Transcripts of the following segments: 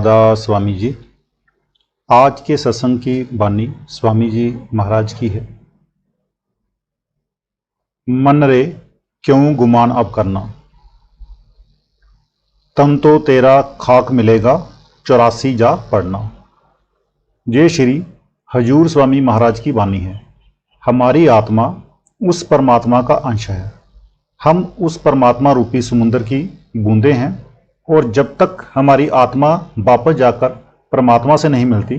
दादा स्वामी जी। आज के सत्संग की वाणी स्वामी जी महाराज की है। मन रे क्यों गुमान अब करना, तम तो तेरा खाक मिलेगा 84 जा पढ़ना। ये श्री हजूर स्वामी महाराज की वाणी है। हमारी आत्मा उस परमात्मा का अंश है। हम उस परमात्मा रूपी समुद्र की बूंदें हैं और जब तक हमारी आत्मा वापस जाकर परमात्मा से नहीं मिलती,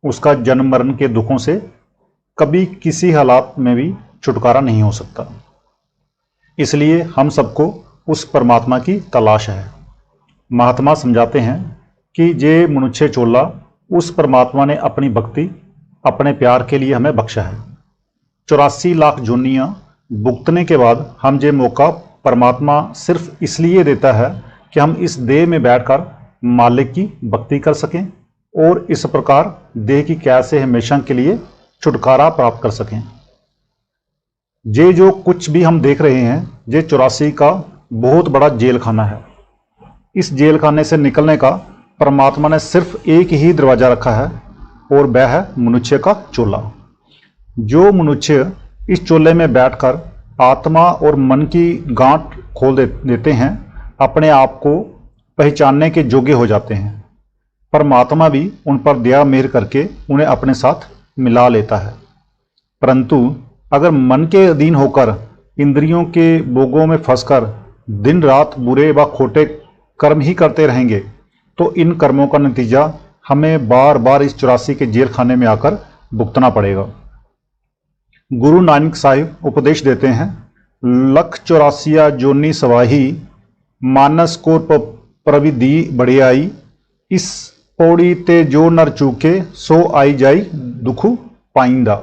उसका जन्म मरण के दुखों से कभी किसी हालात में भी छुटकारा नहीं हो सकता। इसलिए हम सबको उस परमात्मा की तलाश है। महात्मा समझाते हैं कि ये मनुष्य चोला उस परमात्मा ने अपनी भक्ति, अपने प्यार के लिए हमें बख्शा है। 84 लाख जोनियां भुगतने के बाद हम ये मौका परमात्मा सिर्फ इसलिए देता है कि हम इस देह में बैठकर मालिक की भक्ति कर सकें और इस प्रकार देह की कैद से हमेशा के लिए छुटकारा प्राप्त कर सकें। ये जो कुछ भी हम देख रहे हैं, ये 84 का बहुत बड़ा जेल खाना है। इस जेल खाने से निकलने का परमात्मा ने सिर्फ एक ही दरवाजा रखा है और वह है मनुष्य का चोला। जो मनुष्य इस चोले में बैठकर आत्मा और मन की गांठ खोल देते हैं, अपने आप को पहचानने के योग्य हो जाते हैं। परमात्मा भी उन पर दया मेहर करके उन्हें अपने साथ मिला लेता है। परंतु अगर मन के अधीन होकर इंद्रियों के भोगों में फंसकर दिन रात बुरे व खोटे कर्म ही करते रहेंगे, तो इन कर्मों का नतीजा हमें बार बार इस 84 के जेल खाने में आकर भुगतना पड़ेगा। गुरु नानक साहिब उपदेश देते हैं, लख 84 जोनी सवाही, मानस को प्रविधि बढ़ियाई, इस पौड़ी ते जो नर चूके, सो आई जाई दुख पाइंदा।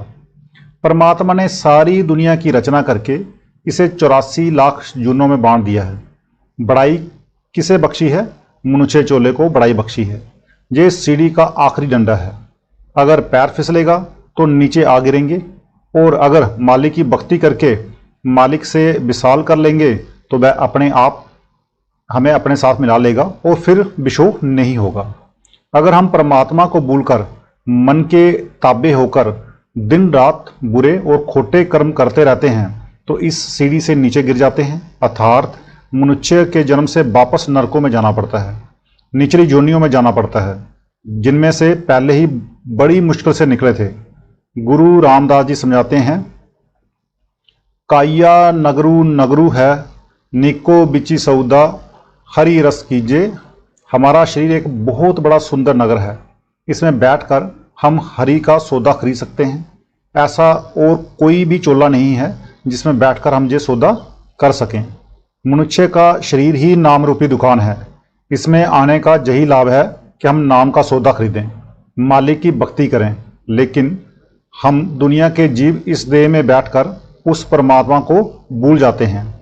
परमात्मा ने सारी दुनिया की रचना करके इसे 84 लाख जूनों में बांट दिया है। बड़ाई किसे बख्शी है? मनुष्य चोले को बड़ाई बख्शी है। ये सीढ़ी का आखिरी डंडा है। अगर पैर फिसलेगा तो नीचे आ गिरेंगे, और अगर मालिक की भक्ति करके मालिक से विशाल कर लेंगे तो वह अपने आप हमें अपने साथ मिला लेगा और फिर विशोह नहीं होगा। अगर हम परमात्मा को भूलकर मन के ताबे होकर दिन रात बुरे और खोटे कर्म करते रहते हैं, तो इस सीढ़ी से नीचे गिर जाते हैं, अर्थात मनुष्य के जन्म से वापस नरकों में जाना पड़ता है, निचली जोनियों में जाना पड़ता है, जिनमें से पहले ही बड़ी मुश्किल से निकले थे। गुरु रामदास जी समझाते हैं, काया नगरू नगरू है, निको बिची सौदा, हरी रस कीजिए। हमारा शरीर एक बहुत बड़ा सुंदर नगर है। इसमें बैठकर हम हरी का सौदा खरीद सकते हैं। ऐसा और कोई भी चोला नहीं है जिसमें बैठकर हम ये सौदा कर सकें। मनुष्य का शरीर ही नाम रूपी दुकान है। इसमें आने का यही लाभ है कि हम नाम का सौदा खरीदें, मालिक की भक्ति करें। लेकिन हम दुनिया के जीव इस देह में बैठकर उस परमात्मा को भूल जाते हैं।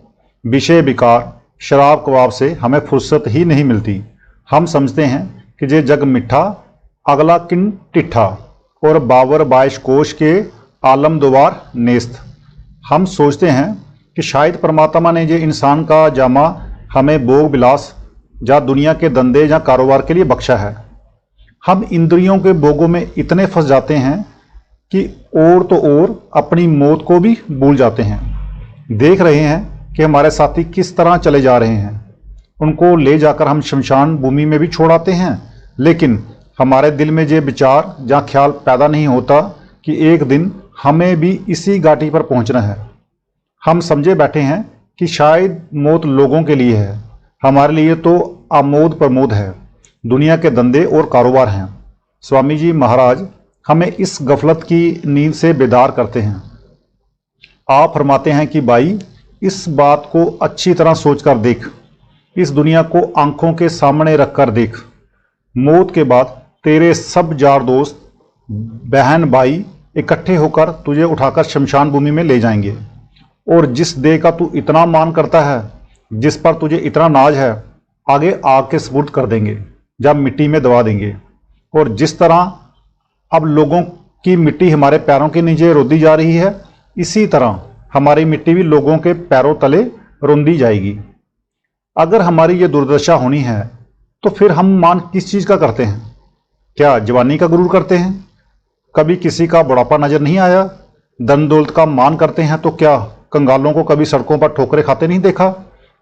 विषय विकार, शराब कबाब से हमें फुर्सत ही नहीं मिलती। हम समझते हैं कि ये जग मिठा, अगला किन टिठा, और बावर बाइश कोश के आलम दुआर नेस्त। हम सोचते हैं कि शायद परमात्मा ने ये इंसान का जामा हमें भोग विलास या दुनिया के धंधे या कारोबार के लिए बख्शा है। हम इंद्रियों के भोगों में इतने फंस जाते हैं कि और तो और अपनी मौत को भी भूल जाते हैं। देख रहे हैं कि हमारे साथी किस तरह चले जा रहे हैं। उनको ले जाकर हम शमशान भूमि में भी छोड़ आते हैं, लेकिन हमारे दिल में ये विचार या ख्याल पैदा नहीं होता कि एक दिन हमें भी इसी घाटी पर पहुंचना है। हम समझे बैठे हैं कि शायद मौत लोगों के लिए है, हमारे लिए तो आमोद प्रमोद है, दुनिया के धंधे और कारोबार हैं। स्वामी जी महाराज हमें इस गफलत की नींद से बेदार करते हैं। आप फरमाते हैं कि भाई, इस बात को अच्छी तरह सोचकर देख, इस दुनिया को आंखों के सामने रखकर देख। मौत के बाद तेरे सब यार दोस्त, बहन भाई इकट्ठे होकर तुझे उठाकर शमशान भूमि में ले जाएंगे, और जिस देह का तू इतना मान करता है, जिस पर तुझे इतना नाज है, आगे आग के सपुर्द कर देंगे, जब मिट्टी में दबा देंगे। और जिस तरह अब लोगों की मिट्टी हमारे पैरों के नीचे रोदी जा रही है, इसी तरह हमारी मिट्टी भी लोगों के पैरों तले रोंदी जाएगी। अगर हमारी ये दुर्दशा होनी है तो फिर हम मान किस चीज़ का करते हैं? क्या जवानी का गुरूर करते हैं? कभी किसी का बुढ़ापा नजर नहीं आया? धन दौलत का मान करते हैं तो क्या कंगालों को कभी सड़कों पर ठोकरें खाते नहीं देखा?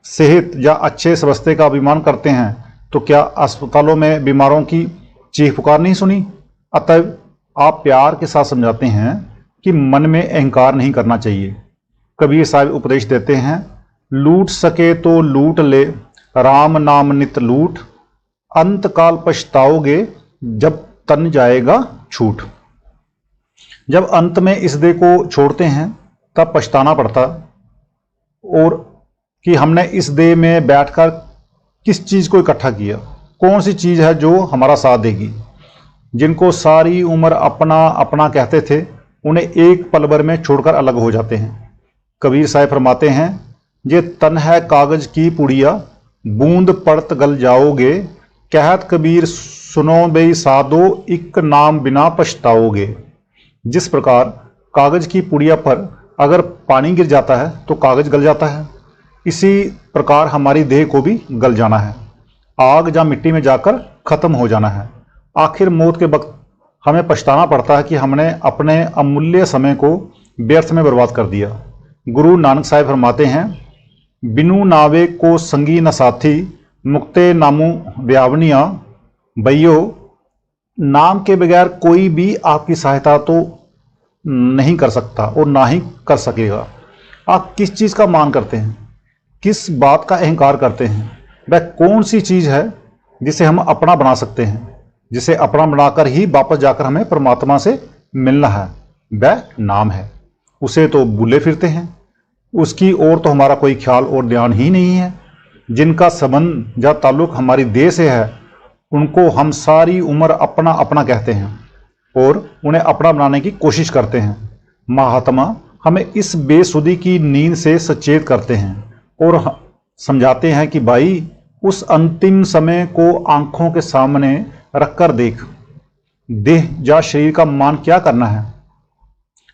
सेहत या अच्छे स्वास्थ्य का अभिमान करते हैं तो क्या अस्पतालों में बीमारों की चीख पुकार नहीं सुनी? अतः आप प्यार के साथ समझाते हैं कि मन में अहंकार नहीं करना चाहिए। कबीर साहब उपदेश देते हैं, लूट सके तो लूट ले, राम नाम नित लूट, अंत काल पछताओगे जब तन जाएगा छूट। जब अंत में इस देह को छोड़ते हैं तब पछताना पड़ता और कि हमने इस देह में बैठकर किस चीज़ को इकट्ठा किया, कौन सी चीज़ है जो हमारा साथ देगी। जिनको सारी उम्र अपना अपना कहते थे उन्हें एक पल भर में छोड़कर अलग हो जाते हैं। कबीर साहब फरमाते हैं, ये तन है कागज की पुड़िया, बूंद पड़त गल जाओगे, कहत कबीर सुनो बे साधो, इक नाम बिना पछताओगे। जिस प्रकार कागज की पुड़िया पर अगर पानी गिर जाता है तो कागज गल जाता है, इसी प्रकार हमारी देह को भी गल जाना है, आग या मिट्टी में जाकर खत्म हो जाना है। आखिर मौत के वक्त हमें पछताना पड़ता है कि हमने अपने अमूल्य समय को व्यर्थ में बर्बाद कर दिया। गुरु नानक साहब फरमाते हैं, बिनु नावे को संगी न साथी, मुक्ते नामू व्यावनिया। भैयो, नाम के बगैर कोई भी आपकी सहायता तो नहीं कर सकता और ना ही कर सकेगा। आप किस चीज़ का मान करते हैं, किस बात का अहंकार करते हैं? वह कौन सी चीज़ है जिसे हम अपना बना सकते हैं, जिसे अपना बनाकर ही वापस जाकर हमें परमात्मा से मिलना है? वह नाम है। उसे तो भूले फिरते हैं, उसकी ओर तो हमारा कोई ख्याल और ध्यान ही नहीं है। जिनका संबंध या ताल्लुक हमारी देह से है उनको हम सारी उम्र अपना अपना कहते हैं और उन्हें अपना बनाने की कोशिश करते हैं। महात्मा हमें इस बेसुधी की नींद से सचेत करते हैं और समझाते हैं कि भाई, उस अंतिम समय को आंखों के सामने रखकर देख। देह या शरीर का मान क्या करना है?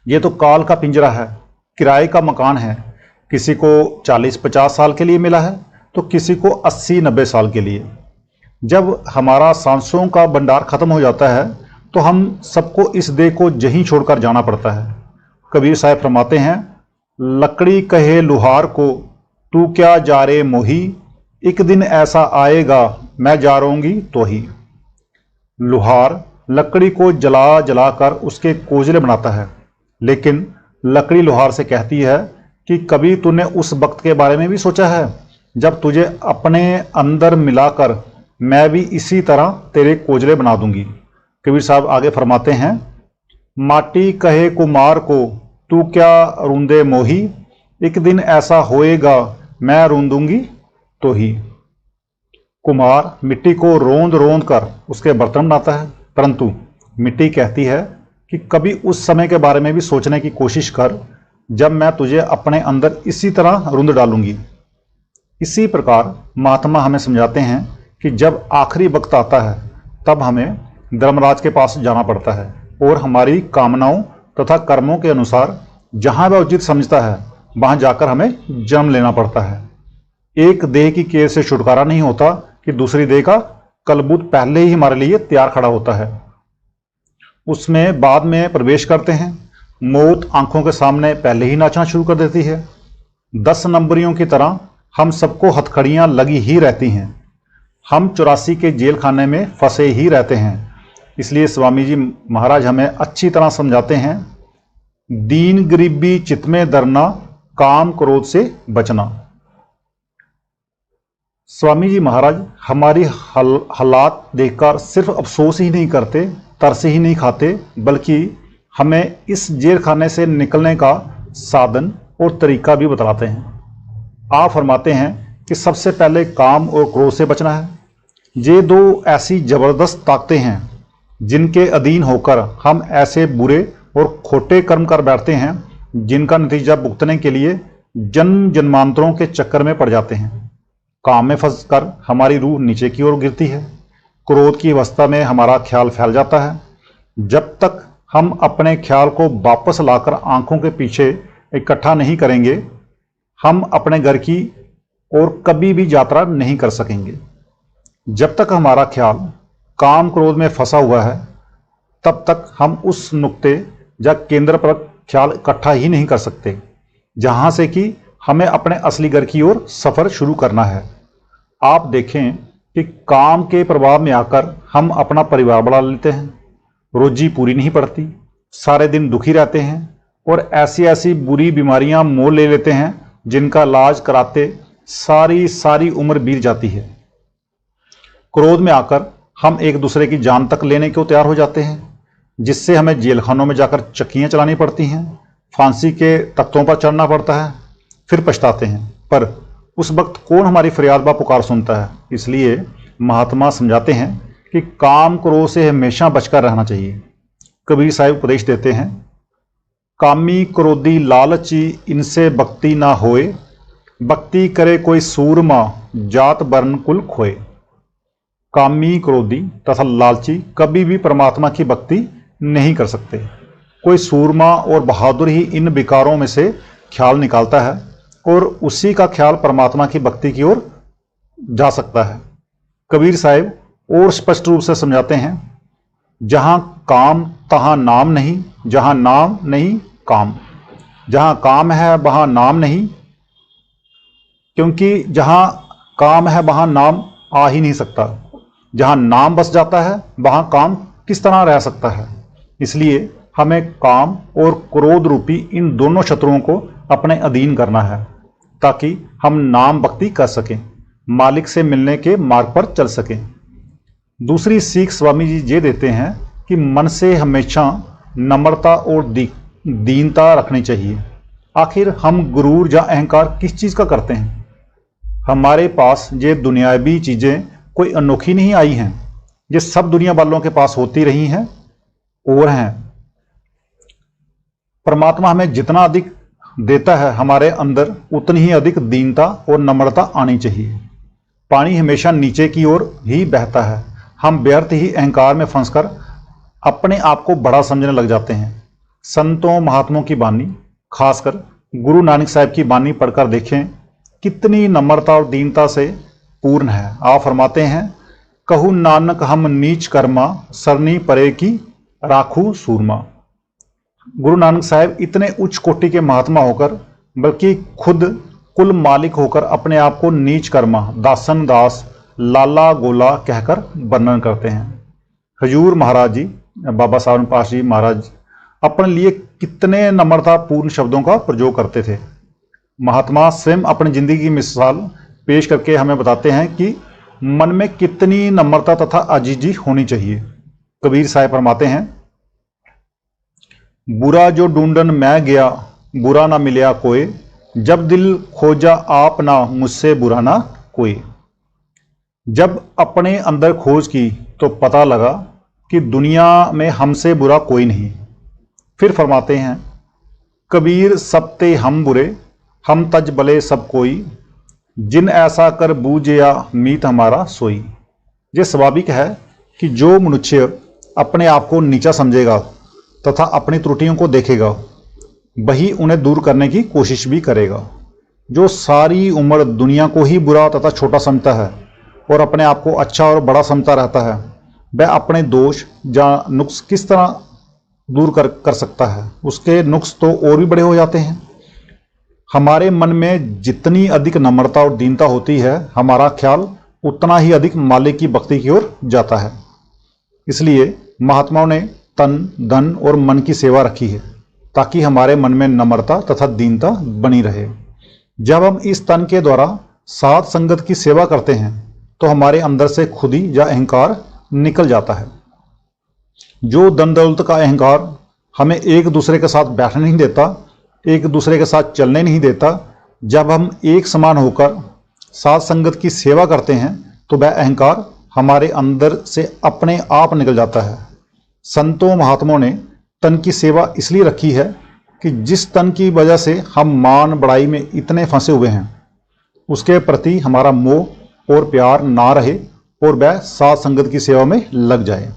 ये तो काल का पिंजरा है, किराए का मकान है। किसी को 40-50 साल के लिए मिला है तो किसी को 80-90 साल के लिए। जब हमारा सांसों का भंडार खत्म हो जाता है तो हम सबको इस देह को यहीं छोड़कर जाना पड़ता है। कबीर साहब फरमाते हैं, लकड़ी कहे लुहार को, तू क्या जा रे मोही, एक दिन ऐसा आएगा मैं जा रहूंगी तो ही। लुहार लकड़ी को जला जला कर उसके कोजले बनाता है, लेकिन लकड़ी लुहार से कहती है कि कभी तूने उस वक्त के बारे में भी सोचा है जब तुझे अपने अंदर मिलाकर मैं भी इसी तरह तेरे कोजले बना दूंगी। कबीर साहब आगे फरमाते हैं, माटी कहे कुमार को, तू क्या रूंदे मोही, एक दिन ऐसा होएगा मैं रूंदूंगी तो ही। कुम्हार मिट्टी को रोंद रोंद कर उसके बर्तन बनाता है, परंतु मिट्टी कहती है कि कभी उस समय के बारे में भी सोचने की कोशिश कर जब मैं तुझे अपने अंदर इसी तरह रूंद डालूंगी। इसी प्रकार महात्मा हमें समझाते हैं कि जब आखिरी वक्त आता है तब हमें धर्मराज के पास जाना पड़ता है और हमारी कामनाओं तथा कर्मों के अनुसार जहां वह उचित समझता है वहां जाकर हमें जन्म लेना पड़ता है। एक देह की कैद से छुटकारा नहीं होता कि दूसरी देह का कलबुत पहले ही हमारे लिए तैयार खड़ा होता है, उसमें बाद में प्रवेश करते हैं। मौत आंखों के सामने पहले ही नाचना शुरू कर देती है। 10 नंबरियों की तरह हम सबको हथकड़ियां लगी ही रहती हैं। हम 84 के जेल खाने में फंसे ही रहते हैं। इसलिए स्वामी जी महाराज हमें अच्छी तरह समझाते हैं, दीन गरीबी चित में डरना, काम क्रोध से बचना। स्वामी जी महाराज हमारी हालात देखकर सिर्फ अफसोस ही नहीं करते, तरस ही नहीं खाते, बल्कि हमें इस जेल खाने से निकलने का साधन और तरीका भी बतलाते हैं। आप फरमाते हैं कि सबसे पहले काम और क्रोध से बचना है। ये 2 ऐसी जबरदस्त ताकतें हैं जिनके अधीन होकर हम ऐसे बुरे और खोटे कर्म कर बैठते हैं जिनका नतीजा भुगतने के लिए जन्म जन्मांतरों के चक्कर में पड़ जाते हैं। काम में फंसकर हमारी रूह नीचे की ओर गिरती है। क्रोध की अवस्था में हमारा ख्याल फैल जाता है। जब तक हम अपने ख्याल को वापस लाकर आंखों के पीछे इकट्ठा नहीं करेंगे, हम अपने घर की और कभी भी यात्रा नहीं कर सकेंगे। जब तक हमारा ख्याल काम क्रोध में फंसा हुआ है तब तक हम उस नुक्ते या केंद्र पर ख्याल इकट्ठा ही नहीं कर सकते जहां से कि हमें अपने असली घर की ओर सफर शुरू करना है। आप देखें कि काम के प्रभाव में आकर हम अपना परिवार बढ़ा लेते हैं, रोजी पूरी नहीं पड़ती, सारे दिन दुखी रहते हैं और ऐसी ऐसी बुरी बीमारियां मोल ले लेते हैं जिनका इलाज कराते सारी उम्र बीत जाती है। क्रोध में आकर हम एक दूसरे की जान तक लेने को तैयार हो जाते हैं, जिससे हमें जेल खानों में जाकर चक्कियां चलानी पड़ती हैं, फांसी के तख्तों पर चढ़ना पड़ता है, फिर पछताते हैं। पर उस वक्त कौन हमारी फरियाद व पुकार सुनता है? इसलिए महात्मा समझाते हैं कि काम क्रोध से हमेशा बचकर रहना चाहिए। कबीर साहिब उपदेश देते हैं, कामी क्रोधी लालची इनसे भक्ति ना होए, भक्ति करे कोई सूरमा जात वर्ण कुल खोए। कामी क्रोधी तथा लालची कभी भी परमात्मा की भक्ति नहीं कर सकते। कोई सूरमा और बहादुर ही इन विकारों में से ख्याल निकालता है और उसी का ख्याल परमात्मा की भक्ति की ओर जा सकता है। कबीर साहिब और स्पष्ट रूप से समझाते हैं, जहां काम तहां नाम नहीं, जहां नाम नहीं काम, जहां काम है वहां नाम नहीं, क्योंकि जहां काम है वहां नाम आ ही नहीं सकता। जहां नाम बस जाता है वहां काम किस तरह रह सकता है? इसलिए हमें काम और क्रोध रूपी इन दोनों शत्रुओं को अपने अधीन करना है ताकि हम नाम भक्ति कर सकें, मालिक से मिलने के मार्ग पर चल सकें। दूसरी सीख स्वामी जी ये देते हैं कि मन से हमेशा नम्रता और दीनता रखनी चाहिए। आखिर हम गुरूर या अहंकार किस चीज़ का करते हैं? हमारे पास ये दुनियावी चीज़ें कोई अनोखी नहीं आई हैं, ये सब दुनिया वालों के पास होती रही हैं और हैं। परमात्मा हमें जितना अधिक देता है, हमारे अंदर उतनी ही अधिक दीनता और नम्रता आनी चाहिए। पानी हमेशा नीचे की ओर ही बहता है। हम व्यर्थ ही अहंकार में फंसकर अपने आप को बड़ा समझने लग जाते हैं। संतों महात्माओं की बानी, खासकर गुरु नानक साहिब की बानी पढ़कर देखें कितनी नम्रता और दीनता से पूर्ण है। आप फरमाते हैं, कहू नानक हम नीच कर्मा, सरनी परे की राखू सूरमा। गुरु नानक साहिब इतने उच्च कोटि के महात्मा होकर, बल्कि खुद कुल मालिक होकर अपने आप को नीच कर्मा, दासन दास, लाला गोला कहकर वर्णन करते हैं। हजूर महाराज जी, बाबा सावन पाश जी महाराज अपने लिए कितने नम्रतापूर्ण शब्दों का प्रयोग करते थे। महात्मा स्वयं अपनी जिंदगी की मिसाल पेश करके हमें बताते हैं कि मन में कितनी नम्रता तथा आजीजी होनी चाहिए। कबीर साहिब फरमाते हैं, बुरा जो ढूंढन मैं गया, बुरा ना मिलया कोई, जब दिल खोजा आप ना मुझसे बुरा ना कोई। जब अपने अंदर खोज की तो पता लगा कि दुनिया में हमसे बुरा कोई नहीं। फिर फरमाते हैं, कबीर सब ते हम बुरे, हम तज भले सब कोई, जिन ऐसा कर बूझया मीत हमारा सोई। ये स्वाभाविक है कि जो मनुष्य अपने आप को नीचा समझेगा तथा अपनी त्रुटियों को देखेगा, वही उन्हें दूर करने की कोशिश भी करेगा। जो सारी उम्र दुनिया को ही बुरा तथा छोटा समझता है और अपने आप को अच्छा और बड़ा समझता रहता है, वह अपने दोष या नुक्स किस तरह दूर कर सकता है? उसके नुक्स तो और भी बड़े हो जाते हैं। हमारे मन में जितनी अधिक नम्रता और दीनता होती है, हमारा ख्याल उतना ही अधिक मालिक की भक्ति की ओर जाता है। इसलिए महात्माओं ने तन, धन और मन की सेवा रखी है ताकि हमारे मन में नम्रता तथा दीनता बनी रहे। जब हम इस तन के द्वारा साध संगत की सेवा करते हैं तो हमारे अंदर से खुद ही या अहंकार निकल जाता है। जो धन दौलत का अहंकार हमें एक दूसरे के साथ बैठने नहीं देता, एक दूसरे के साथ चलने नहीं देता, जब हम एक समान होकर साध संगत की सेवा करते हैं तो वह अहंकार हमारे अंदर से अपने आप निकल जाता है। संतों महात्माओं ने तन की सेवा इसलिए रखी है कि जिस तन की वजह से हम मान बढ़ाई में इतने फंसे हुए हैं, उसके प्रति हमारा मोह और प्यार ना रहे और वह साध संगत की सेवा में लग जाए।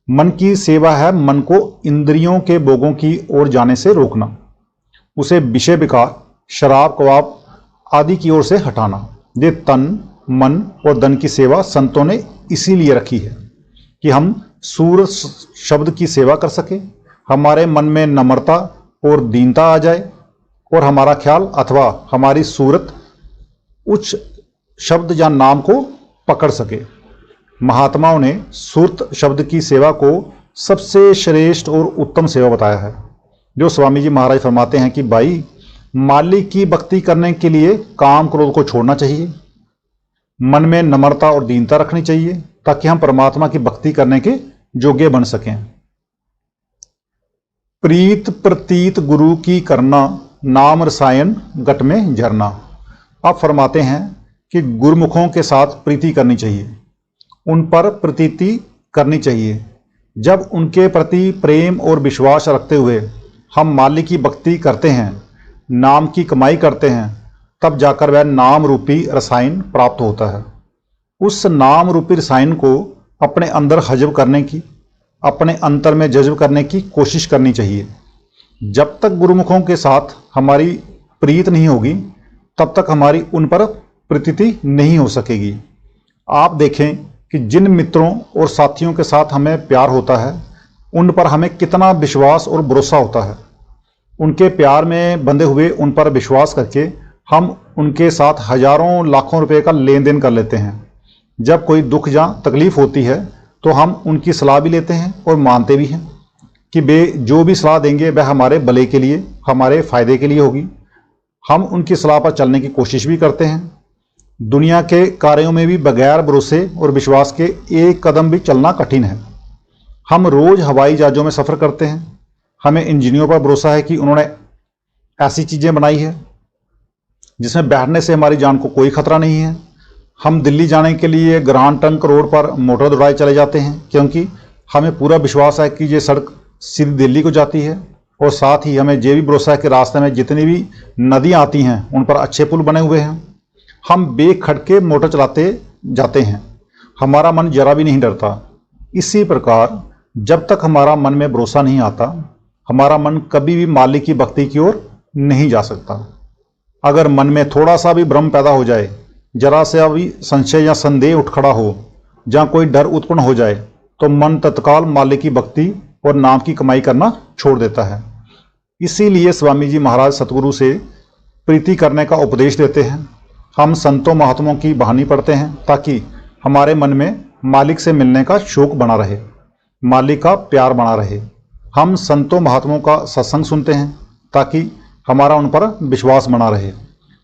मन की सेवा है मन को इंद्रियों के भोगों की ओर जाने से रोकना, उसे विषय विकार, शराब कबाब आदि की ओर से हटाना। ये तन मन और धन की सेवा संतों ने इसीलिए रखी है कि हम सूरत शब्द की सेवा कर सके, हमारे मन में नम्रता और दीनता आ जाए और हमारा ख्याल अथवा हमारी सूरत उच्च शब्द या नाम को पकड़ सके। महात्माओं ने सूरत शब्द की सेवा को सबसे श्रेष्ठ और उत्तम सेवा बताया है। जो स्वामी जी महाराज फरमाते हैं कि भाई, मालिक की भक्ति करने के लिए काम क्रोध को छोड़ना चाहिए, मन में नम्रता और दीनता रखनी चाहिए ताकि हम परमात्मा की भक्ति करने के योग्य बन सकें। प्रीत प्रतीत गुरु की करना, नाम रसायन घट में झरना। आप फरमाते हैं कि गुरुमुखों के साथ प्रीति करनी चाहिए, उन पर प्रतीति करनी चाहिए। जब उनके प्रति प्रेम और विश्वास रखते हुए हम मालिक की भक्ति करते हैं, नाम की कमाई करते हैं, तब जाकर वह नाम रूपी रसायन प्राप्त होता है। उस नाम रूपी रसायन को अपने अंदर हजम करने की, अपने अंतर में जज्ब करने की कोशिश करनी चाहिए। जब तक गुरुमुखों के साथ हमारी प्रीत नहीं होगी, तब तक हमारी उन पर प्रतीति नहीं हो सकेगी। आप देखें कि जिन मित्रों और साथियों के साथ हमें प्यार होता है, उन पर हमें कितना विश्वास और भरोसा होता है। उनके प्यार में बंधे हुए उन पर विश्वास करके हम उनके साथ हजारों लाखों रुपए का लेन देन कर लेते हैं। जब कोई दुख या तकलीफ होती है तो हम उनकी सलाह भी लेते हैं और मानते भी हैं कि वे जो भी सलाह देंगे वह हमारे भले के लिए, हमारे फायदे के लिए होगी। हम उनकी सलाह पर चलने की कोशिश भी करते हैं। दुनिया के कार्यों में भी बगैर भरोसे और विश्वास के एक कदम भी चलना कठिन है। हम रोज हवाई जहाज़ों में सफ़र करते हैं, हमें इंजीनियरों पर भरोसा है कि उन्होंने ऐसी चीज़ें बनाई है जिसमें बैठने से हमारी जान को कोई खतरा नहीं है। हम दिल्ली जाने के लिए ग्रांड ट्रंक रोड पर मोटर दौड़ाए चले जाते हैं क्योंकि हमें पूरा विश्वास है कि ये सड़क सीधी दिल्ली को जाती है, और साथ ही हमें ये भी भरोसा है कि रास्ते में जितनी भी नदियाँ आती हैं उन पर अच्छे पुल बने हुए हैं। हम बेखटके मोटर चलाते जाते हैं, हमारा मन जरा भी नहीं डरता। इसी प्रकार जब तक हमारा मन में भरोसा नहीं आता, हमारा मन कभी भी मालिक की भक्ति की ओर नहीं जा सकता। अगर मन में थोड़ा सा भी भ्रम पैदा हो जाए, जरा सा भी संशय या संदेह उठ खड़ा हो, जहाँ कोई डर उत्पन्न हो जाए, तो मन तत्काल मालिक की भक्ति और नाम की कमाई करना छोड़ देता है। इसीलिए स्वामी जी महाराज सतगुरु से प्रीति करने का उपदेश देते हैं। हम संतों महात्माओं की वाणी पढ़ते हैं ताकि हमारे मन में मालिक से मिलने का शौक बना रहे, मालिक का प्यार बना रहे। हम संतों महात्माओं का सत्संग सुनते हैं ताकि हमारा उन पर विश्वास बना रहे,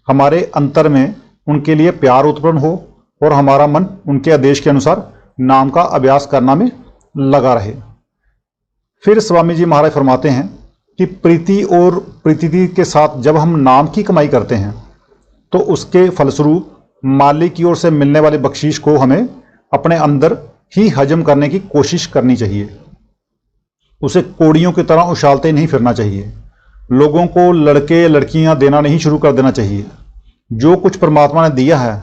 हमारे अंतर में उनके लिए प्यार उत्पन्न हो और हमारा मन उनके आदेश के अनुसार नाम का अभ्यास करना में लगा रहे। फिर स्वामी जी महाराज फरमाते हैं कि प्रीति और प्रीति के साथ जब हम नाम की कमाई करते हैं तो उसके फलस्वरूप मालिक की ओर से मिलने वाली बख्शीश को हमें अपने अंदर ही हजम करने की कोशिश करनी चाहिए। उसे कोड़ियों की तरह उछालते नहीं फिरना चाहिए। लोगों को लड़के लड़कियां देना नहीं शुरू कर देना चाहिए। जो कुछ परमात्मा ने दिया है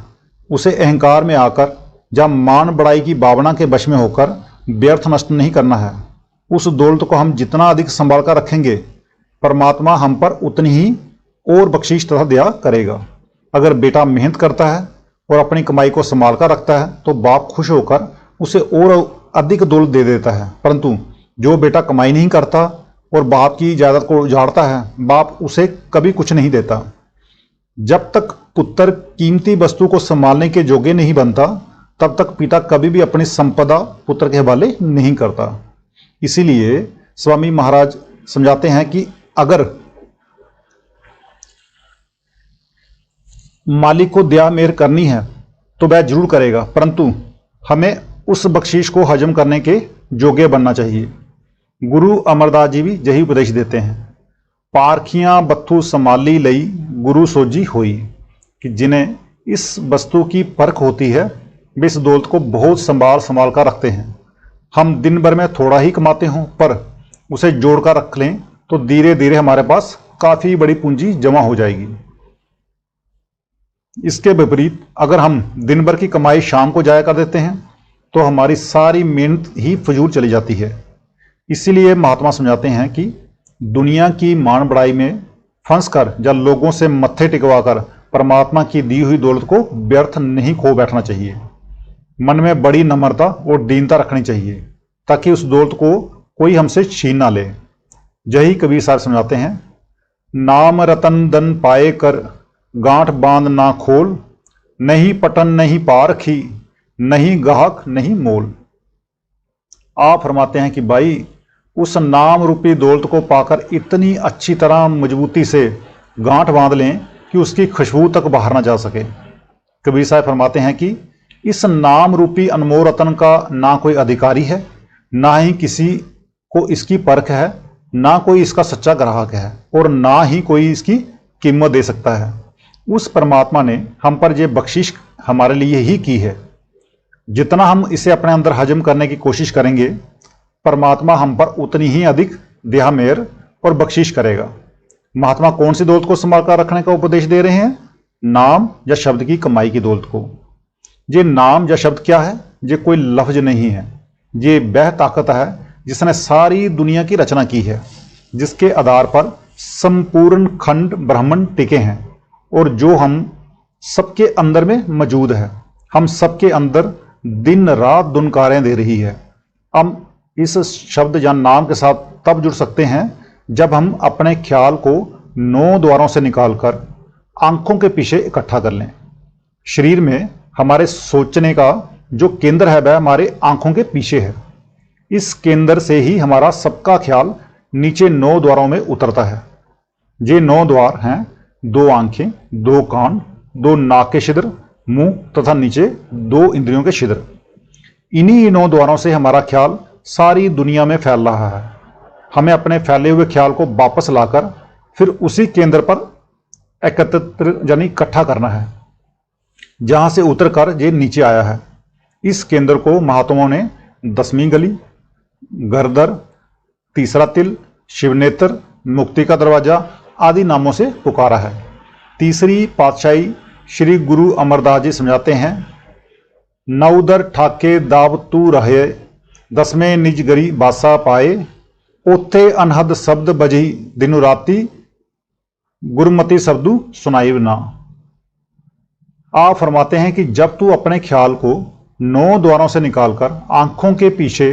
उसे अहंकार में आकर या मान बड़ाई की भावना के वश में होकर व्यर्थ नष्ट नहीं करना है। उस दौलत को हम जितना अधिक संभाल कर रखेंगे, परमात्मा हम पर उतनी ही और बख्शीश तथा दया करेगा। अगर बेटा मेहनत करता है और अपनी कमाई को संभाल कर रखता है तो बाप खुश होकर उसे और अधिक दौलत दे देता है। परंतु जो बेटा कमाई नहीं करता और बाप की जायदाद को उजाड़ता है, बाप उसे कभी कुछ नहीं देता। जब तक पुत्र कीमती वस्तु को संभालने के योग्य नहीं बनता, तब तक पिता कभी भी अपनी संपदा पुत्र के हवाले नहीं करता। इसीलिए स्वामी महाराज समझाते हैं कि अगर मालिक को दया मेहर करनी है तो वह जरूर करेगा, परंतु हमें उस बख्शीश को हजम करने के योग्य बनना चाहिए। गुरु अमरदास जी भी यही उपदेश देते हैं। पारखियां बत्थू संभाली लई गुरु सोजी होई, कि जिन्हें इस वस्तु की परख होती है वे इस दौलत को बहुत संभाल कर रखते हैं। हम दिन भर में थोड़ा ही कमाते हों पर उसे जोड़ कर रख लें तो धीरे धीरे हमारे पास काफ़ी बड़ी पूंजी जमा हो जाएगी। इसके विपरीत अगर हम दिन भर की कमाई शाम को जाया कर देते हैं तो हमारी सारी मेहनत ही फजूल चली जाती है। इसीलिए महात्मा समझाते हैं कि दुनिया की मान बढ़ाई में फंस कर या लोगों से मत्थे टिकवा कर परमात्मा की दी हुई दौलत को व्यर्थ नहीं खो बैठना चाहिए। मन में बड़ी नम्रता और दीनता रखनी चाहिए ताकि उस दौलत को कोई हमसे छीन ना ले। यही कबीर साहब समझाते हैं, नाम रतन धन पाए कर गांठ बांध ना खोल, नहीं पटन नहीं पारखी, नहीं गाहक नहीं मोल। आप फरमाते हैं कि भाई उस नाम रूपी दौलत को पाकर इतनी अच्छी तरह मजबूती से गांठ बांध लें कि उसकी खुशबू तक बाहर ना जा सके। कबीर साहब फरमाते हैं कि इस नाम रूपी अनमोल रतन का ना कोई अधिकारी है, ना ही किसी को इसकी परख है, ना कोई इसका सच्चा ग्राहक है और ना ही कोई इसकी कीमत दे सकता है। उस परमात्मा ने हम पर यह बख्शिश हमारे लिए ही की है। जितना हम इसे अपने अंदर हजम करने की कोशिश करेंगे, परमात्मा हम पर उतनी ही अधिक दया मेहर और बख्शिश करेगा। महात्मा कौन सी दौलत को संभाल कर रखने का उपदेश दे रहे हैं? नाम या शब्द की कमाई की दौलत को। ये नाम या शब्द क्या है? ये कोई लफ्ज नहीं है, ये वह ताकत है जिसने सारी दुनिया की रचना की है, जिसके आधार पर संपूर्ण खंड ब्रह्मांड टिके हैं और जो हम सबके अंदर में मौजूद है। हम सबके अंदर दिन रात दुनकारें दे रही है। हम इस शब्द या नाम के साथ तब जुड़ सकते हैं जब हम अपने ख्याल को 9 द्वारों से निकालकर आंखों के पीछे इकट्ठा कर लें। शरीर में हमारे सोचने का जो केंद्र है वह हमारे आंखों के पीछे है। इस केंद्र से ही हमारा सबका ख्याल नीचे 9 द्वारों में उतरता है। ये 9 द्वार हैं 2 आंखें, 2 कान, 2 नाक के छिद्र, मुंह तथा नीचे 2 इंद्रियों के छिद्र। इन्हीं 9 द्वारों से हमारा ख्याल सारी दुनिया में फैल रहा है। हमें अपने फैले हुए ख्याल को वापस लाकर फिर उसी केंद्र पर एकत्रित यानी इकट्ठा करना है जहां से उतर कर ये नीचे आया है। इस केंद्र को महात्माओं ने 10वीं गली, गर्दर, तीसरा तिल, शिवनेत्र, मुक्ति का दरवाजा आदि नामों से पुकारा है। तीसरी पातशाही श्री गुरु अमरदास जी समझाते हैं, नौदर ठाके दाव तू रहे, 10वें निज गरी बासा पाए, ओथे अनहद शब्द बजी दिनु राती, गुरमति शब्दु सुनाई ना। आप फरमाते हैं कि जब तू अपने ख्याल को 9 द्वारों से निकालकर आंखों के पीछे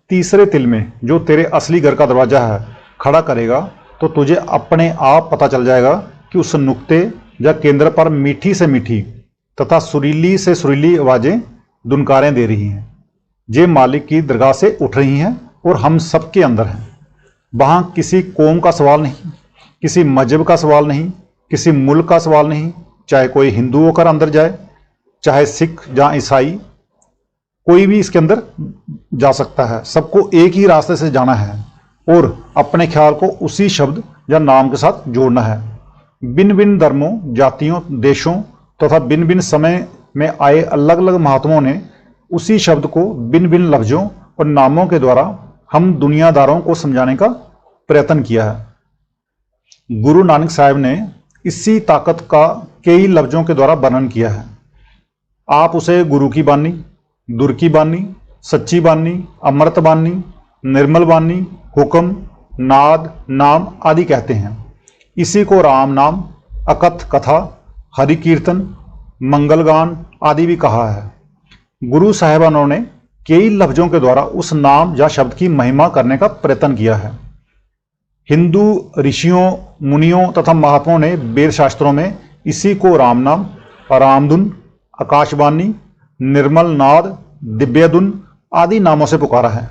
तीसरे तिल में जो तेरे असली घर का दरवाजा है खड़ा करेगा तो तुझे अपने आप पता चल जाएगा कि उस नुक्ते या केंद्र पर मीठी से मीठी तथा सुरीली से सुरीली आवाजें दुनकारें दे रही हैं। ये मालिक की दरगाह से उठ रही हैं और हम सबके अंदर हैं। वहां किसी कौम का सवाल नहीं, किसी मजहब का सवाल नहीं, किसी मुल्क का सवाल नहीं। चाहे कोई हिंदू होकर अंदर जाए, चाहे सिख या ईसाई, कोई भी इसके अंदर जा सकता है। सबको एक ही रास्ते से जाना है और अपने ख्याल को उसी शब्द या नाम के साथ जोड़ना है। भिन्न भिन्न धर्मों, जातियों, देशों तथा भिन्न भिन्न समय में आए अलग अलग महात्माओं ने उसी शब्द को भिन्न भिन्न लफ्जों और नामों के द्वारा हम दुनियादारों को समझाने का प्रयत्न किया है। गुरु नानक साहब ने इसी ताकत का कई लफ्जों के द्वारा वर्णन किया है। आप उसे गुरु की बानी, दुर की बानी, सच्ची बानी, अमृत बानी, निर्मल बानी, हुक्म, नाद, नाम आदि कहते हैं। इसी को राम नाम, अकथ कथा, हरि कीर्तन, मंगलगान आदि भी कहा है। गुरु साहिबानों ने कई लफ्जों के द्वारा उस नाम या शब्द की महिमा करने का प्रयत्न किया है। हिंदू ऋषियों, मुनियों तथा महात्माओं ने वेद शास्त्रों में इसी को राम नाम, रामधुन, आकाशवाणी, निर्मल नाद, दिव्यधुन आदि नामों से पुकारा है।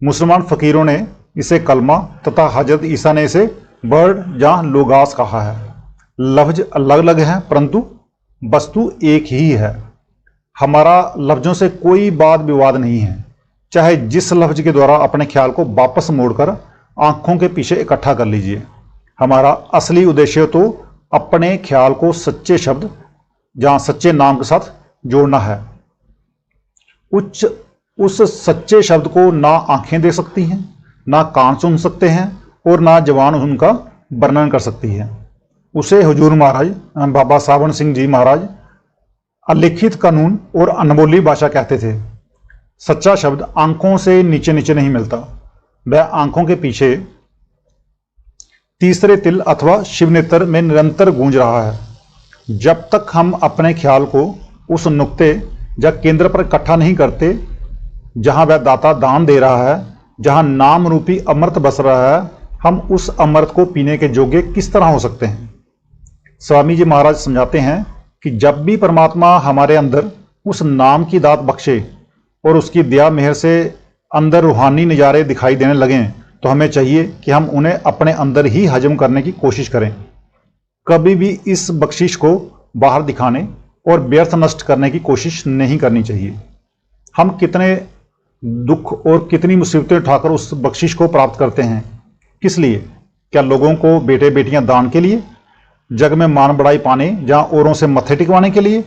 मुसलमान फकीरों ने इसे कलमा तथा हजरत ईसा ने इसे वर्ड या लोगास कहा है। लफ्ज अलग अलग हैं परंतु वस्तु एक ही है। हमारा लफ्जों से कोई वाद विवाद नहीं है। चाहे जिस लफ्ज के द्वारा अपने ख्याल को वापस मोड़कर आंखों के पीछे इकट्ठा कर लीजिए। हमारा असली उद्देश्य तो अपने ख्याल को सच्चे शब्द या सच्चे नाम के साथ जोड़ना है। उस सच्चे शब्द को ना आंखें देख सकती हैं, ना कान सुन सकते हैं और ना जबान उनका वर्णन कर सकती है। उसे हुजूर महाराज बाबा सावन सिंह जी महाराज अलिखित कानून और अनबोली भाषा कहते थे। सच्चा शब्द आंखों से नीचे नीचे नहीं मिलता, वह आंखों के पीछे तीसरे तिल अथवा शिवनेत्र में निरंतर गूंज रहा है। जब तक हम अपने ख्याल को उस नुक्ते या केंद्र पर इकट्ठा नहीं करते जहां वह दाता दान दे रहा है, जहां नाम रूपी अमृत बस रहा है, हम उस अमृत को पीने के योग्य किस तरह हो सकते हैं। स्वामी जी महाराज समझाते हैं कि जब भी परमात्मा हमारे अंदर उस नाम की दात बख्शे और उसकी दया मेहर से अंदर रूहानी नज़ारे दिखाई देने लगें, तो हमें चाहिए कि हम उन्हें अपने अंदर ही हजम करने की कोशिश करें। कभी भी इस बख्शिश को बाहर दिखाने और व्यर्थ नष्ट करने की कोशिश नहीं करनी चाहिए। हम कितने दुख और कितनी मुसीबतें उठाकर उस बख्शिश को प्राप्त करते हैं, किस लिए? क्या लोगों को बेटे बेटियां दान के लिए, जग में मान बढ़ाई पाने या औरों से मत्थे टिकवाने के लिए?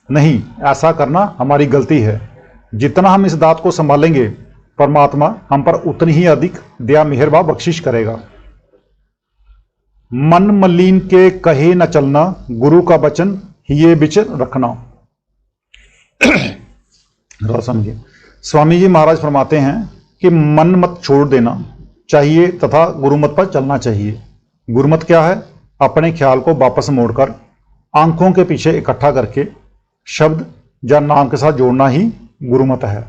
नहीं, ऐसा करना हमारी गलती है। जितना हम इस दात को संभालेंगे, परमात्मा हम पर उतनी ही अधिक दया मेहर व बख्शिश करेगा। मन मलिन के कहे न चलना, गुरु का वचन हिये बिच रखना। समझिए, स्वामी जी महाराज फरमाते हैं कि मन मत छोड़ देना चाहिए तथा गुरुमत पर चलना चाहिए। गुरुमत क्या है? अपने ख्याल को वापस मोड़कर आंखों के पीछे इकट्ठा करके शब्द या नाम के साथ जोड़ना ही गुरुमत है।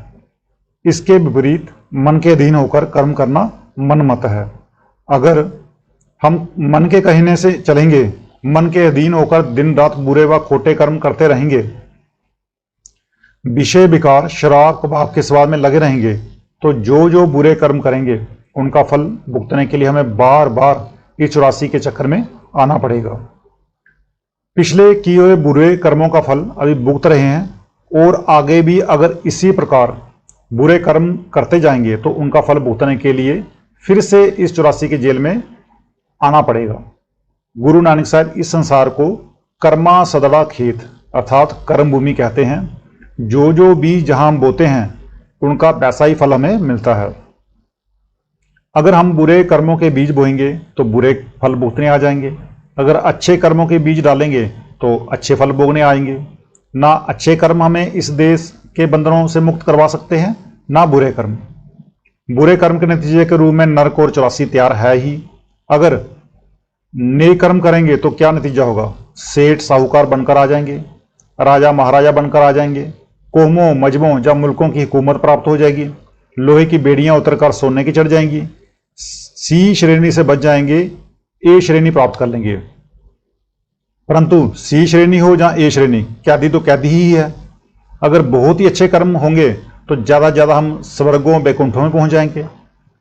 इसके विपरीत मन के अधीन होकर कर्म करना मनमत है। अगर हम मन के कहने से चलेंगे, मन के अधीन होकर दिन रात बुरे व खोटे कर्म करते रहेंगे, विषय विकार शराब कबाब के स्वाद में लगे रहेंगे, तो जो जो बुरे कर्म करेंगे उनका फल भुगतने के लिए हमें बार बार इस 84 के चक्कर में आना पड़ेगा। पिछले किए हुए बुरे कर्मों का फल अभी भुगत रहे हैं और आगे भी अगर इसी प्रकार बुरे कर्म करते जाएंगे तो उनका फल भुगतने के लिए फिर से इस 84 की जेल में आना पड़ेगा। गुरु नानक साहब इस संसार को कर्मा सदड़ा खेत अर्थात कर्म भूमि कहते हैं। जो जो बीज जहां हम बोते हैं उनका वैसा ही फल हमें मिलता है। अगर हम बुरे कर्मों के बीज बोएंगे तो बुरे फल भुगतने आ जाएंगे, अगर अच्छे कर्मों के बीज डालेंगे तो अच्छे फल भोगने आएंगे। ना अच्छे कर्म हमें इस देश के बंधनों से मुक्त करवा सकते हैं, ना बुरे कर्म। बुरे कर्म के नतीजे के रूप में नरक और 84 तैयार है ही। अगर नेक कर्म करेंगे तो क्या नतीजा होगा? सेठ साहूकार बनकर आ जाएंगे, राजा महाराजा बनकर आ जाएंगे, कौमों मजहबों या मुल्कों की हुकूमत प्राप्त हो जाएगी, लोहे की बेड़ियां उतरकर सोने की चढ़ जाएंगी, सी श्रेणी से बच जाएंगे, ए श्रेणी प्राप्त कर लेंगे। परंतु सी श्रेणी हो या ए श्रेणी, कैदी तो कैदी ही है। अगर बहुत ही अच्छे कर्म होंगे तो ज़्यादा ज़्यादा हम स्वर्गों बैकुंठों में पहुंच जाएंगे।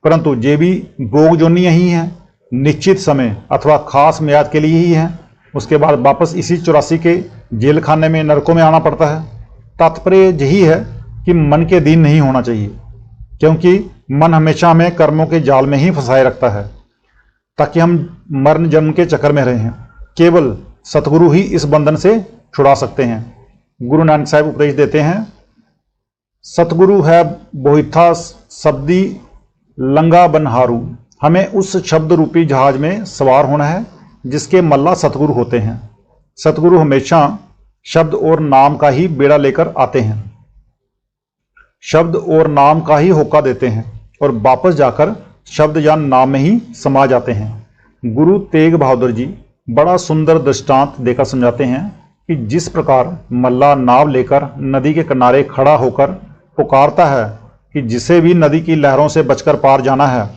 परंतु ये भी भोग जोनियाँ ही हैं, निश्चित समय अथवा खास म्याद के लिए ही हैं। उसके बाद वापस इसी 84 के जेल खाने में नरकों में आना पड़ता है। तात्पर्य यही है कि मन के अधीन नहीं होना चाहिए, क्योंकि मन हमेशा हमें कर्मों के जाल में ही फंसाए रखता है ताकि हम मरण जन्म के चक्कर में रहें। केवल सतगुरु ही इस बंधन से छुड़ा सकते हैं। गुरु नानक साहब उपदेश देते हैं, सतगुरु है बोहिथा शब्दी लंगा बनहारू। हमें उस शब्द रूपी जहाज में सवार होना है जिसके मल्ला सतगुरु होते हैं। सतगुरु हमेशा शब्द और नाम का ही बेड़ा लेकर आते हैं, शब्द और नाम का ही होका देते हैं और वापस जाकर शब्द या नाम में ही समा जाते हैं। गुरु तेग बहादुर जी बड़ा सुंदर दृष्टांत देकर समझाते हैं कि जिस प्रकार मल्ला नाव लेकर नदी के किनारे खड़ा होकर पुकारता है कि जिसे भी नदी की लहरों से बचकर पार जाना है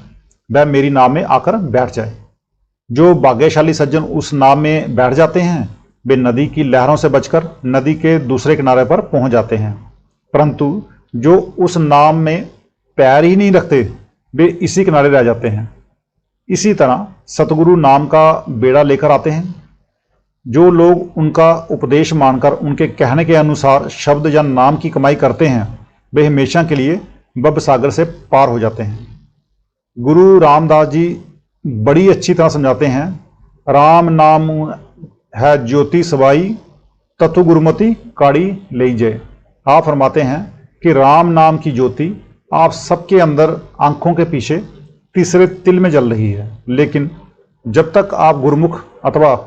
वह मेरी नाव में आकर बैठ जाए। जो भाग्यशाली सज्जन उस नाव में बैठ जाते हैं वे नदी की लहरों से बचकर नदी के दूसरे किनारे पर पहुंच जाते हैं। परंतु जो उस नाव में पैर ही नहीं रखते वे इसी किनारे रह जाते हैं। इसी तरह सतगुरु नाम का बेड़ा लेकर आते हैं। जो लोग उनका उपदेश मानकर उनके कहने के अनुसार शब्द या नाम की कमाई करते हैं वे हमेशा के लिए भव सागर से पार हो जाते हैं। गुरु रामदास जी बड़ी अच्छी तरह समझाते हैं, राम नाम है ज्योति सवाई तत्व गुरुमति काड़ी ले जय। आप फरमाते हैं कि राम नाम की ज्योति आप सबके अंदर आंखों के पीछे तीसरे तिल में जल रही है, लेकिन जब तक आप गुरुमुख अथवा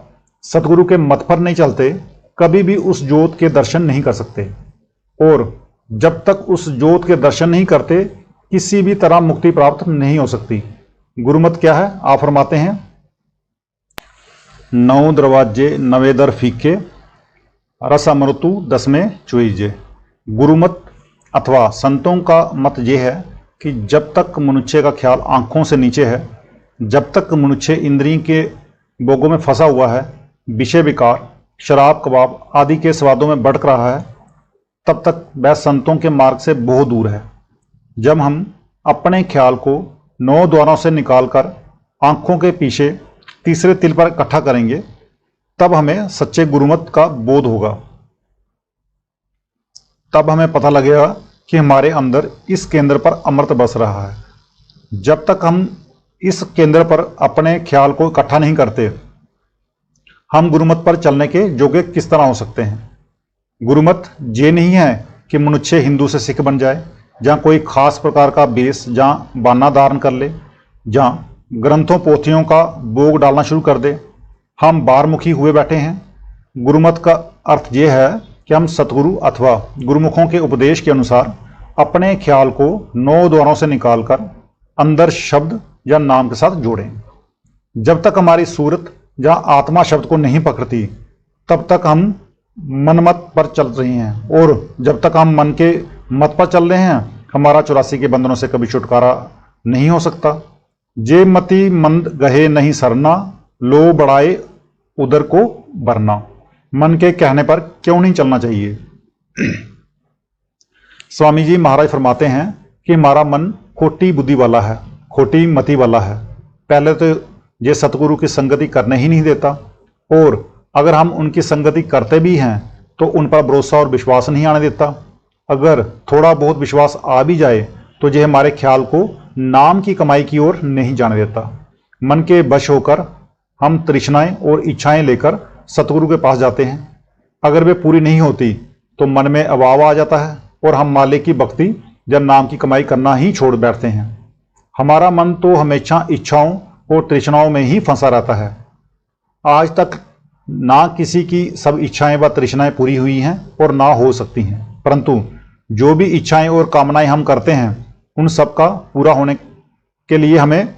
सतगुरु के मत पर नहीं चलते कभी भी उस ज्योत के दर्शन नहीं कर सकते। और जब तक उस ज्योत के दर्शन नहीं करते किसी भी तरह मुक्ति प्राप्त नहीं हो सकती। गुरुमत क्या है? आप फरमाते हैं, 9 दरवाजे 9 दर फीके, रसामृतु 10वें चुईजे। गुरुमत अथवा संतों का मत ये है कि जब तक मनुष्य का ख्याल आंखों से नीचे है, जब तक मनुष्य इंद्रियों के भोगों में फंसा हुआ है, विषय विकार, शराब कबाब आदि के स्वादों में भटक रहा है, तब तक वह संतों के मार्ग से बहुत दूर है। जब हम अपने ख्याल को 9 द्वारों से निकालकर आंखों के पीछे तीसरे तिल पर इकट्ठा करेंगे, तब हमें सच्चे गुरुमत का बोध होगा। तब हमें पता लगेगा कि हमारे अंदर इस केंद्र पर अमृत बस रहा है। जब तक हम इस केंद्र पर अपने ख्याल को इकट्ठा नहीं करते, हम गुरुमत पर चलने के योग्य किस तरह हो सकते हैं। गुरुमत ये नहीं है कि मनुष्य हिंदू से सिख बन जाए, जहाँ कोई खास प्रकार का बेस जहाँ बाना धारण कर ले, जहाँ ग्रंथों पोथियों का भोग डालना शुरू कर दे। हम बाहरमुखी हुए बैठे हैं। गुरुमत का अर्थ यह है कि हम सतगुरु अथवा गुरुमुखों के उपदेश के अनुसार अपने ख्याल को 9 द्वारों से निकालकर अंदर शब्द या नाम के साथ जोड़ें। जब तक हमारी सूरत या आत्मा शब्द को नहीं पकड़ती, तब तक हम मनमत पर चल रहे हैं, और जब तक हम मन के मत पर चल रहे हैं, हमारा 84 के बंधनों से कभी छुटकारा नहीं हो सकता। जे मति मंद गहे नहीं सरना, लो बढ़ाए उदर को भरना। मन के कहने पर क्यों नहीं चलना चाहिए। स्वामी जी महाराज फरमाते हैं कि हमारा मन खोटी बुद्धि वाला है, खोटी मति वाला है। पहले तो ये सतगुरु की संगति करने ही नहीं देता, और अगर हम उनकी संगति करते भी हैं तो उन पर भरोसा और विश्वास नहीं आने देता। अगर थोड़ा बहुत विश्वास आ भी जाए तो यह हमारे ख्याल को नाम की कमाई की ओर नहीं जाने देता। मन के वश होकर हम तृष्णाएं और इच्छाएं लेकर सतगुरु के पास जाते हैं। अगर वे पूरी नहीं होती तो मन में अभाव आ जाता है और हम मालिक की भक्ति या नाम की कमाई करना ही छोड़ बैठते हैं। हमारा मन तो हमेशा इच्छाओं और तृष्णाओं में ही फंसा रहता है। आज तक ना किसी की सब इच्छाएं व तृष्णाएं पूरी हुई हैं और ना हो सकती हैं, परंतु जो भी इच्छाएं और कामनाएं हम करते हैं, उन सब का पूरा होने के लिए हमें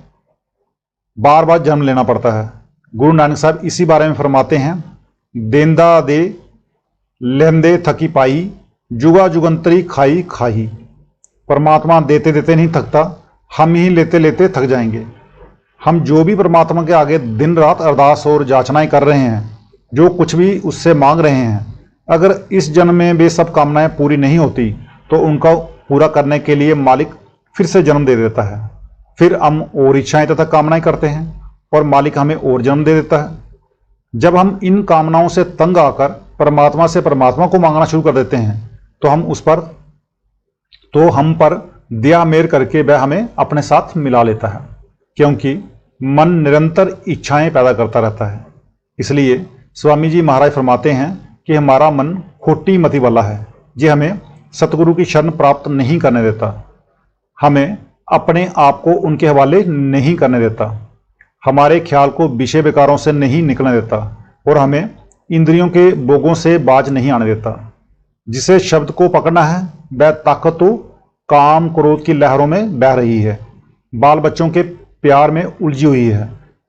बार बार जन्म लेना पड़ता है। गुरु नानक साहब इसी बारे में फरमाते हैं, देंदा दे लेंदे थकी पाई, जुगा जुगंतरी खाई खाही। परमात्मा देते देते नहीं थकता, हम ही लेते लेते थक जाएंगे। हम जो भी परमात्मा के आगे दिन रात अरदास और याचनाएं कर रहे हैं, जो कुछ भी उससे मांग रहे हैं, अगर इस जन्म में वे सब कामनाएं पूरी नहीं होती तो उनका पूरा करने के लिए मालिक फिर से जन्म दे देता है। फिर हम और इच्छाएं तथा कामनाएं करते हैं और मालिक हमें और जन्म दे देता है। जब हम इन कामनाओं से तंग आकर परमात्मा से परमात्मा को मांगना शुरू कर देते हैं तो हम पर दया मेर करके वह हमें अपने साथ मिला लेता है, क्योंकि मन निरंतर इच्छाएं पैदा करता रहता है। इसलिए स्वामी जी महाराज फरमाते हैं कि हमारा मन खोटी मति वाला है, ये हमें सतगुरु की शरण प्राप्त नहीं करने देता, हमें अपने आप को उनके हवाले नहीं करने देता, हमारे ख्याल को विषय विकारों से नहीं निकलने देता, और हमें इंद्रियों के भोगों से बाज नहीं आने देता। जिसे शब्द को पकड़ना है वह ताकत तो काम क्रोध की लहरों में बह रही है, बाल बच्चों के प्यार में उलझी हुई है,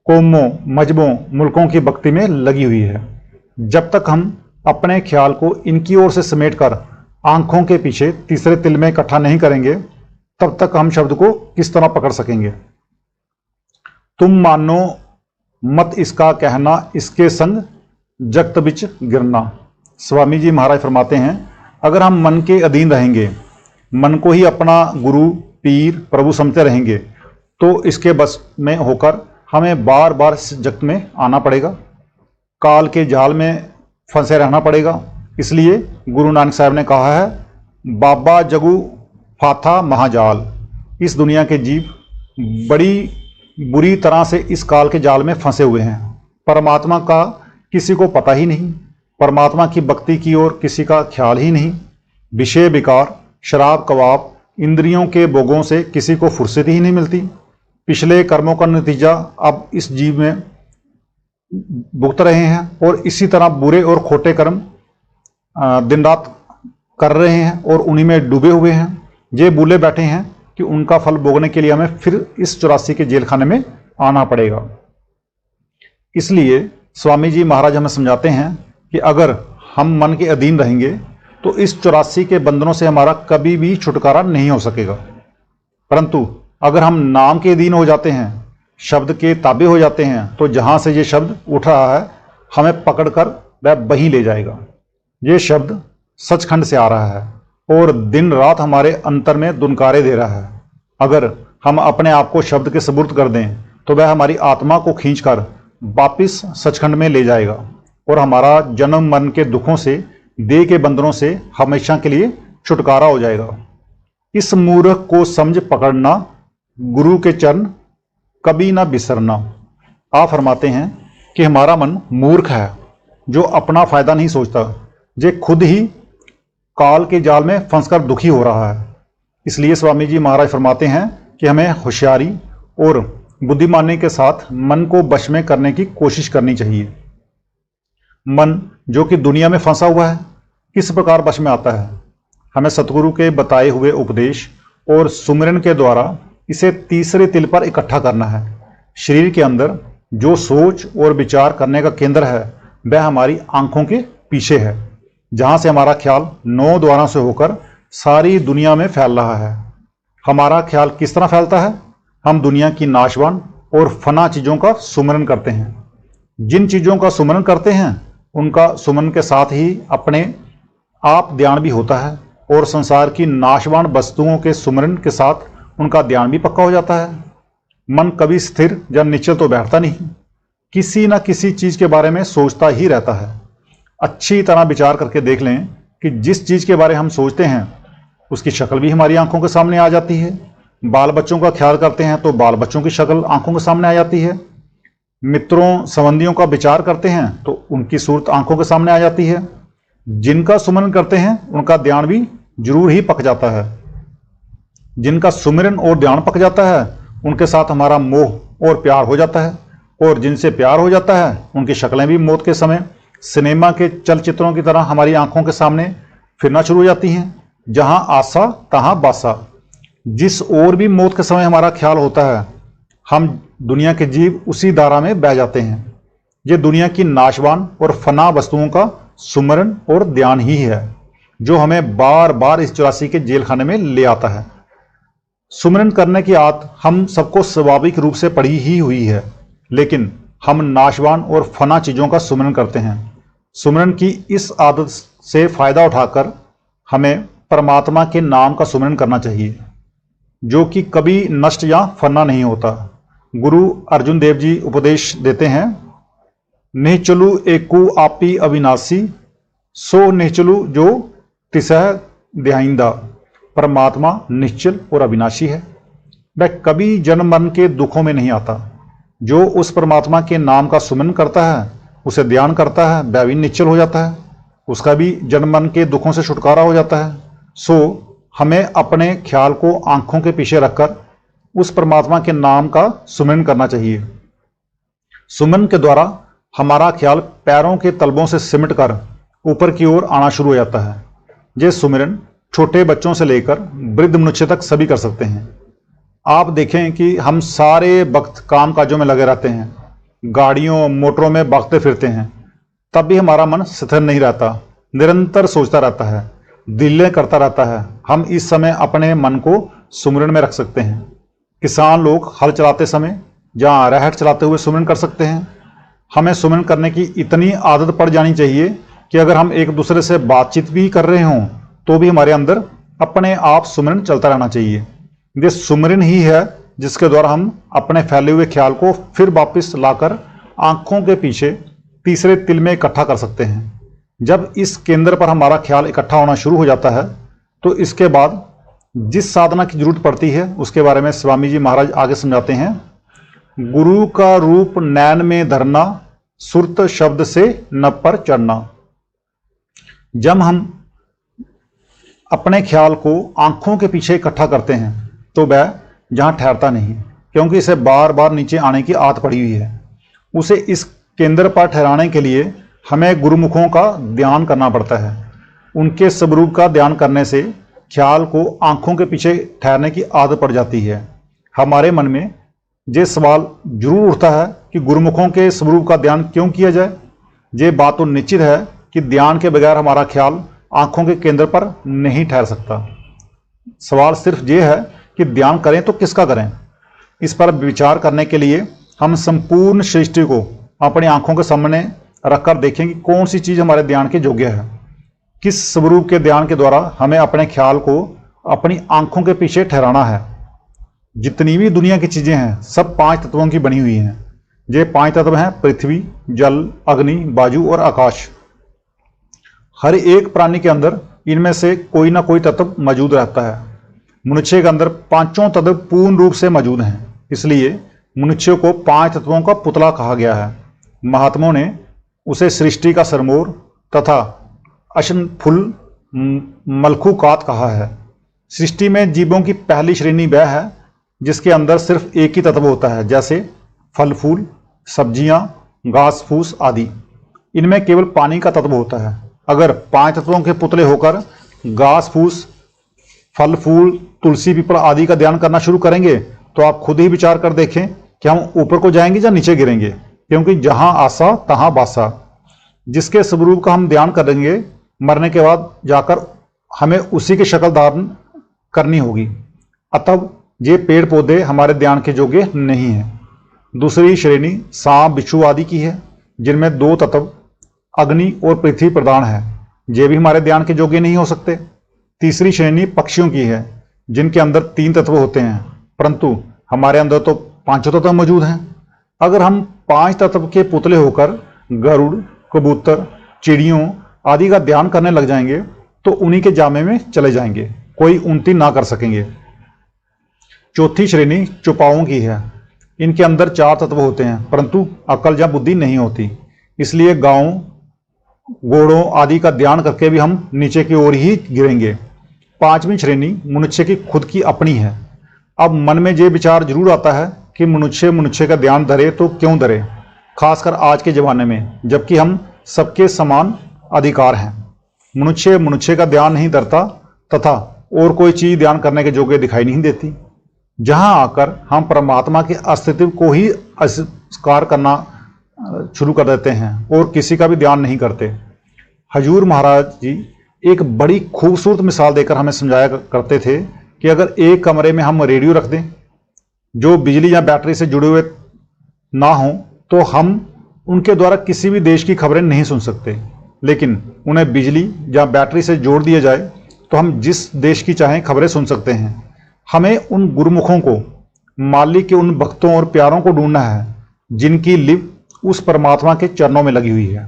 कौमों मजहबों मुल्कों की भक्ति में लगी हुई है। जब तक हम अपने ख्याल को इनकी ओर से समेटकर आंखों के पीछे तीसरे तिल में इकट्ठा नहीं करेंगे, तब तक हम शब्द को किस तरह पकड़ सकेंगे। तुम मानो मत इसका कहना, इसके संग जगत बिच गिरना। स्वामी जी महाराज फरमाते हैं, अगर हम मन के अधीन रहेंगे, मन को ही अपना गुरु पीर प्रभु समझते रहेंगे, तो इसके बस में होकर हमें बार बार इस जगत में आना पड़ेगा, काल के जाल में फंसे रहना पड़ेगा। इसलिए गुरु नानक साहब ने कहा है, बाबा जगू फाथा महाजाल। इस दुनिया के जीव बड़ी बुरी तरह से इस काल के जाल में फंसे हुए हैं। परमात्मा का किसी को पता ही नहीं, परमात्मा की भक्ति की ओर किसी का ख्याल ही नहीं। विषय विकार, शराब कबाब, इंद्रियों के भोगों से किसी को फुर्सत ही नहीं मिलती। पिछले कर्मों का नतीजा अब इस जीव में भुगत रहे हैं, और इसी तरह बुरे और खोटे कर्म दिन रात कर रहे हैं और उन्हीं में डूबे हुए हैं। ये भूले बैठे हैं कि उनका फल भोगने के लिए हमें फिर इस 84 के जेल खाने में आना पड़ेगा। इसलिए स्वामी जी महाराज हमें समझाते हैं कि अगर हम मन के अधीन रहेंगे तो इस 84 के बंधनों से हमारा कभी भी छुटकारा नहीं हो सकेगा। परंतु अगर हम नाम के अधीन हो जाते हैं, शब्द के ताबे हो जाते हैं, तो जहां से ये शब्द उठ रहा है हमें पकड़कर वह वहीं ले जाएगा। ये शब्द सचखंड से आ रहा है और दिन रात हमारे अंतर में दुनकारे दे रहा है। अगर हम अपने आप को शब्द के सुपुर्द कर दें तो वह हमारी आत्मा को खींचकर वापिस सचखंड में ले जाएगा और हमारा जन्म मरण के दुखों से, देह के बंधनों से हमेशा के लिए छुटकारा हो जाएगा। इस मूर्ख को समझ पकड़ना, गुरु के चरण कभी ना बिसरना। आप फरमाते हैं कि हमारा मन मूर्ख है जो अपना फायदा नहीं सोचता, जे खुद ही काल के जाल में फंसकर दुखी हो रहा है। इसलिए स्वामी जी महाराज फरमाते हैं कि हमें होशियारी और बुद्धिमानी के साथ मन को वश में करने की कोशिश करनी चाहिए। मन जो कि दुनिया में फंसा हुआ है किस प्रकार वश में आता है? हमें सतगुरु के बताए हुए उपदेश और सुमिरन के द्वारा इसे तीसरे तिल पर इकट्ठा करना है। शरीर के अंदर जो सोच और विचार करने का केंद्र है वह हमारी आंखों के पीछे है, जहां से हमारा ख्याल 9 द्वारों से होकर सारी दुनिया में फैल रहा है। हमारा ख्याल किस तरह फैलता है? हम दुनिया की नाशवान और फना चीजों का सुमरन करते हैं। जिन चीजों का सुमरन करते हैं उनका सुमरन के साथ ही अपने आप ध्यान भी होता है और संसार की नाशवान वस्तुओं के सुमरन के साथ उनका ध्यान भी पक्का हो जाता है। मन कभी स्थिर या निश्चल तो बैठता नहीं, किसी न किसी चीज के बारे में सोचता ही रहता है। अच्छी तरह विचार करके देख लें कि जिस चीज के बारे में हम सोचते हैं उसकी शक्ल भी हमारी आंखों के सामने आ जाती है। बाल बच्चों का ख्याल करते हैं तो बाल बच्चों की शक्ल आंखों के सामने आ जाती है। मित्रों संबंधियों का विचार करते हैं तो उनकी सूरत आंखों के सामने आ जाती है। जिनका सुमरन करते हैं उनका ध्यान भी जरूर ही पक जाता है। जिनका सुमिरन और ध्यान पक जाता है उनके साथ हमारा मोह और प्यार हो जाता है, और जिनसे प्यार हो जाता है उनकी शक्लें भी मौत के समय सिनेमा के चलचित्रों की तरह हमारी आंखों के सामने फिरना शुरू हो जाती हैं। जहां आशा तहां बासा। जिस ओर भी मौत के समय हमारा ख्याल होता है हम दुनिया के जीव उसी धारा में बह जाते हैं। ये दुनिया की नाशवान और फना वस्तुओं का सुमरन और ध्यान ही है जो हमें बार बार इस 84 के जेल खाने में ले आता है। सुमरन करने की आदत हम सबको स्वाभाविक रूप से पड़ी ही हुई है, लेकिन हम नाशवान और फना चीजों का सुमरन करते हैं। सुमरन की इस आदत से फायदा उठाकर हमें परमात्मा के नाम का सुमरन करना चाहिए जो कि कभी नष्ट या फना नहीं होता। गुरु अर्जुन देव जी उपदेश देते हैं, निश्चलु एकु आपी अविनाशी, सो निश्चलु जो तिसह ध्याइंदा। परमात्मा निश्चल और अविनाशी है, वह कभी जन्म मरण के दुखों में नहीं आता। जो उस परमात्मा के नाम का सुमन करता है, उसे ध्यान करता है, वह भी निश्चल हो जाता है, उसका भी जन्म मरण के दुखों से छुटकारा हो जाता है। सो हमें अपने ख्याल को आंखों के पीछे रखकर उस परमात्मा के नाम का सुमन करना चाहिए। सुमन के द्वारा हमारा ख्याल पैरों के तलबों से सिमट कर ऊपर की ओर आना शुरू हो जाता है। ये सुमिरन छोटे बच्चों से लेकर वृद्ध मनुष्य तक सभी कर सकते हैं। आप देखें कि हम सारे वक्त काम काजों में लगे रहते हैं, गाड़ियों मोटरों में भागते फिरते हैं, तब भी हमारा मन स्थिर नहीं रहता, निरंतर सोचता रहता है, दिलें करता रहता है। हम इस समय अपने मन को सुमिरन में रख सकते हैं। किसान लोग हल चलाते समय या रहट चलाते हुए सुमिरन कर सकते हैं। हमें सुमिरन करने की इतनी आदत पड़ जानी चाहिए कि अगर हम एक दूसरे से बातचीत भी कर रहे हों तो भी हमारे अंदर अपने आप सुमिरन चलता रहना चाहिए। ये सुमिरन ही है जिसके द्वारा हम अपने फैले हुए ख्याल को फिर वापस लाकर आंखों के पीछे तीसरे तिल में इकट्ठा कर सकते हैं। जब इस केंद्र पर हमारा ख्याल इकट्ठा होना शुरू हो जाता है तो इसके बाद जिस साधना की जरूरत पड़ती है उसके बारे में स्वामी जी महाराज आगे समझाते हैं। गुरु का रूप नैन में धरना, सुरत शब्द से नभ पर चढ़ना। जब हम अपने ख्याल को आंखों के पीछे इकट्ठा करते हैं तो वह जहां ठहरता नहीं, क्योंकि इसे बार बार नीचे आने की आदत पड़ी हुई है। उसे इस केंद्र पर ठहराने के लिए हमें गुरुमुखों का ध्यान करना पड़ता है। उनके स्वरूप का ध्यान करने से ख्याल को आंखों के पीछे ठहरने की आदत पड़ जाती है। हमारे मन में ये सवाल जरूर उठता है कि गुरुमुखों के स्वरूप का ध्यान क्यों किया जाए। ये बात तो निश्चित है कि ध्यान के बगैर हमारा ख्याल आंखों के केंद्र पर नहीं ठहर सकता। सवाल सिर्फ ये है कि ध्यान करें तो किसका करें। इस पर विचार करने के लिए हम संपूर्ण सृष्टि को अपनी आंखों के सामने रखकर देखें कि कौन सी चीज हमारे ध्यान के योग्य है। किस स्वरूप के ध्यान के द्वारा हमें अपने ख्याल को अपनी आंखों के पीछे ठहराना है। जितनी भी दुनिया की चीजें हैं सब 5 तत्वों की बनी हुई हैं। ये 5 तत्व हैं पृथ्वी, जल, अग्नि, वायु और आकाश। हर एक प्राणी के अंदर इनमें से कोई ना कोई तत्व मौजूद रहता है। मनुष्य के अंदर 5 तत्व पूर्ण रूप से मौजूद हैं, इसलिए मनुष्य को 5 तत्वों का पुतला कहा गया है। महात्माओं ने उसे सृष्टि का सरमोर तथा अशनफुल मलखुकात कहा है। सृष्टि में जीवों की पहली श्रेणी वह है जिसके अंदर सिर्फ एक ही तत्व होता है, जैसे फल फूल, सब्जियां, घास फूस आदि। इनमें केवल पानी का तत्व होता है। अगर 5 तत्वों के पुतले होकर घास फूस, फल फूल, तुलसी पीपल आदि का ध्यान करना शुरू करेंगे तो आप खुद ही विचार कर देखें कि हम ऊपर को जाएंगे या नीचे गिरेंगे, क्योंकि जहां आशा तहां बासा। जिसके स्वरूप का हम ध्यान करेंगे मरने के बाद जाकर हमें उसी की शक्ल धारण करनी होगी। अतः ये पेड़ पौधे हमारे ध्यान के योग्य नहीं है। दूसरी श्रेणी सांप बिच्छू आदि की है, जिनमें 2 तत्व अग्नि और पृथ्वी प्रधान है। ये भी हमारे ध्यान के योग्य नहीं हो सकते। तीसरी श्रेणी पक्षियों की है, जिनके अंदर 3 तत्व होते हैं, परंतु हमारे अंदर तो 5 तत्व मौजूद हैं। अगर हम 5 तत्व के पुतले होकर गरुड़, कबूतर, चिड़ियों आदि का ध्यान करने लग जाएंगे तो उन्हीं के जामे में चले जाएंगे, कोई उन्नति ना कर सकेंगे। चौथी श्रेणी चुपाओं की है। इनके अंदर 4 तत्व होते हैं, परंतु अकल या बुद्धि नहीं होती, इसलिए गायों, घोड़ों आदि का ध्यान करके भी हम नीचे की ओर ही गिरेंगे। 5वीं श्रेणी मनुष्य की खुद की अपनी है। अब मन में ये विचार जरूर आता है कि मनुष्य का ध्यान धरे तो क्यों धरे, खासकर आज के जमाने में, जबकि हम सबके समान अधिकार हैं। मनुष्य का ध्यान नहीं धरता तथा और कोई चीज ध्यान करने के योग्य दिखाई नहीं देती। जहां आकर हम परमात्मा के अस्तित्व को ही अस्वीकार करना शुरू कर देते हैं और किसी का भी ध्यान नहीं करते। हजूर महाराज जी एक बड़ी खूबसूरत मिसाल देकर हमें समझाया करते थे कि अगर एक कमरे में हम रेडियो रख दें जो बिजली या बैटरी से जुड़े हुए ना हो तो हम उनके द्वारा किसी भी देश की खबरें नहीं सुन सकते, लेकिन उन्हें बिजली या बैटरी से जोड़ दिया जाए तो हम जिस देश की चाहें खबरें सुन सकते हैं। हमें उन गुरुमुखों को, मालिक के उन भक्तों और प्यारों को ढूंढना है जिनकी लिप उस परमात्मा के चरणों में लगी हुई है।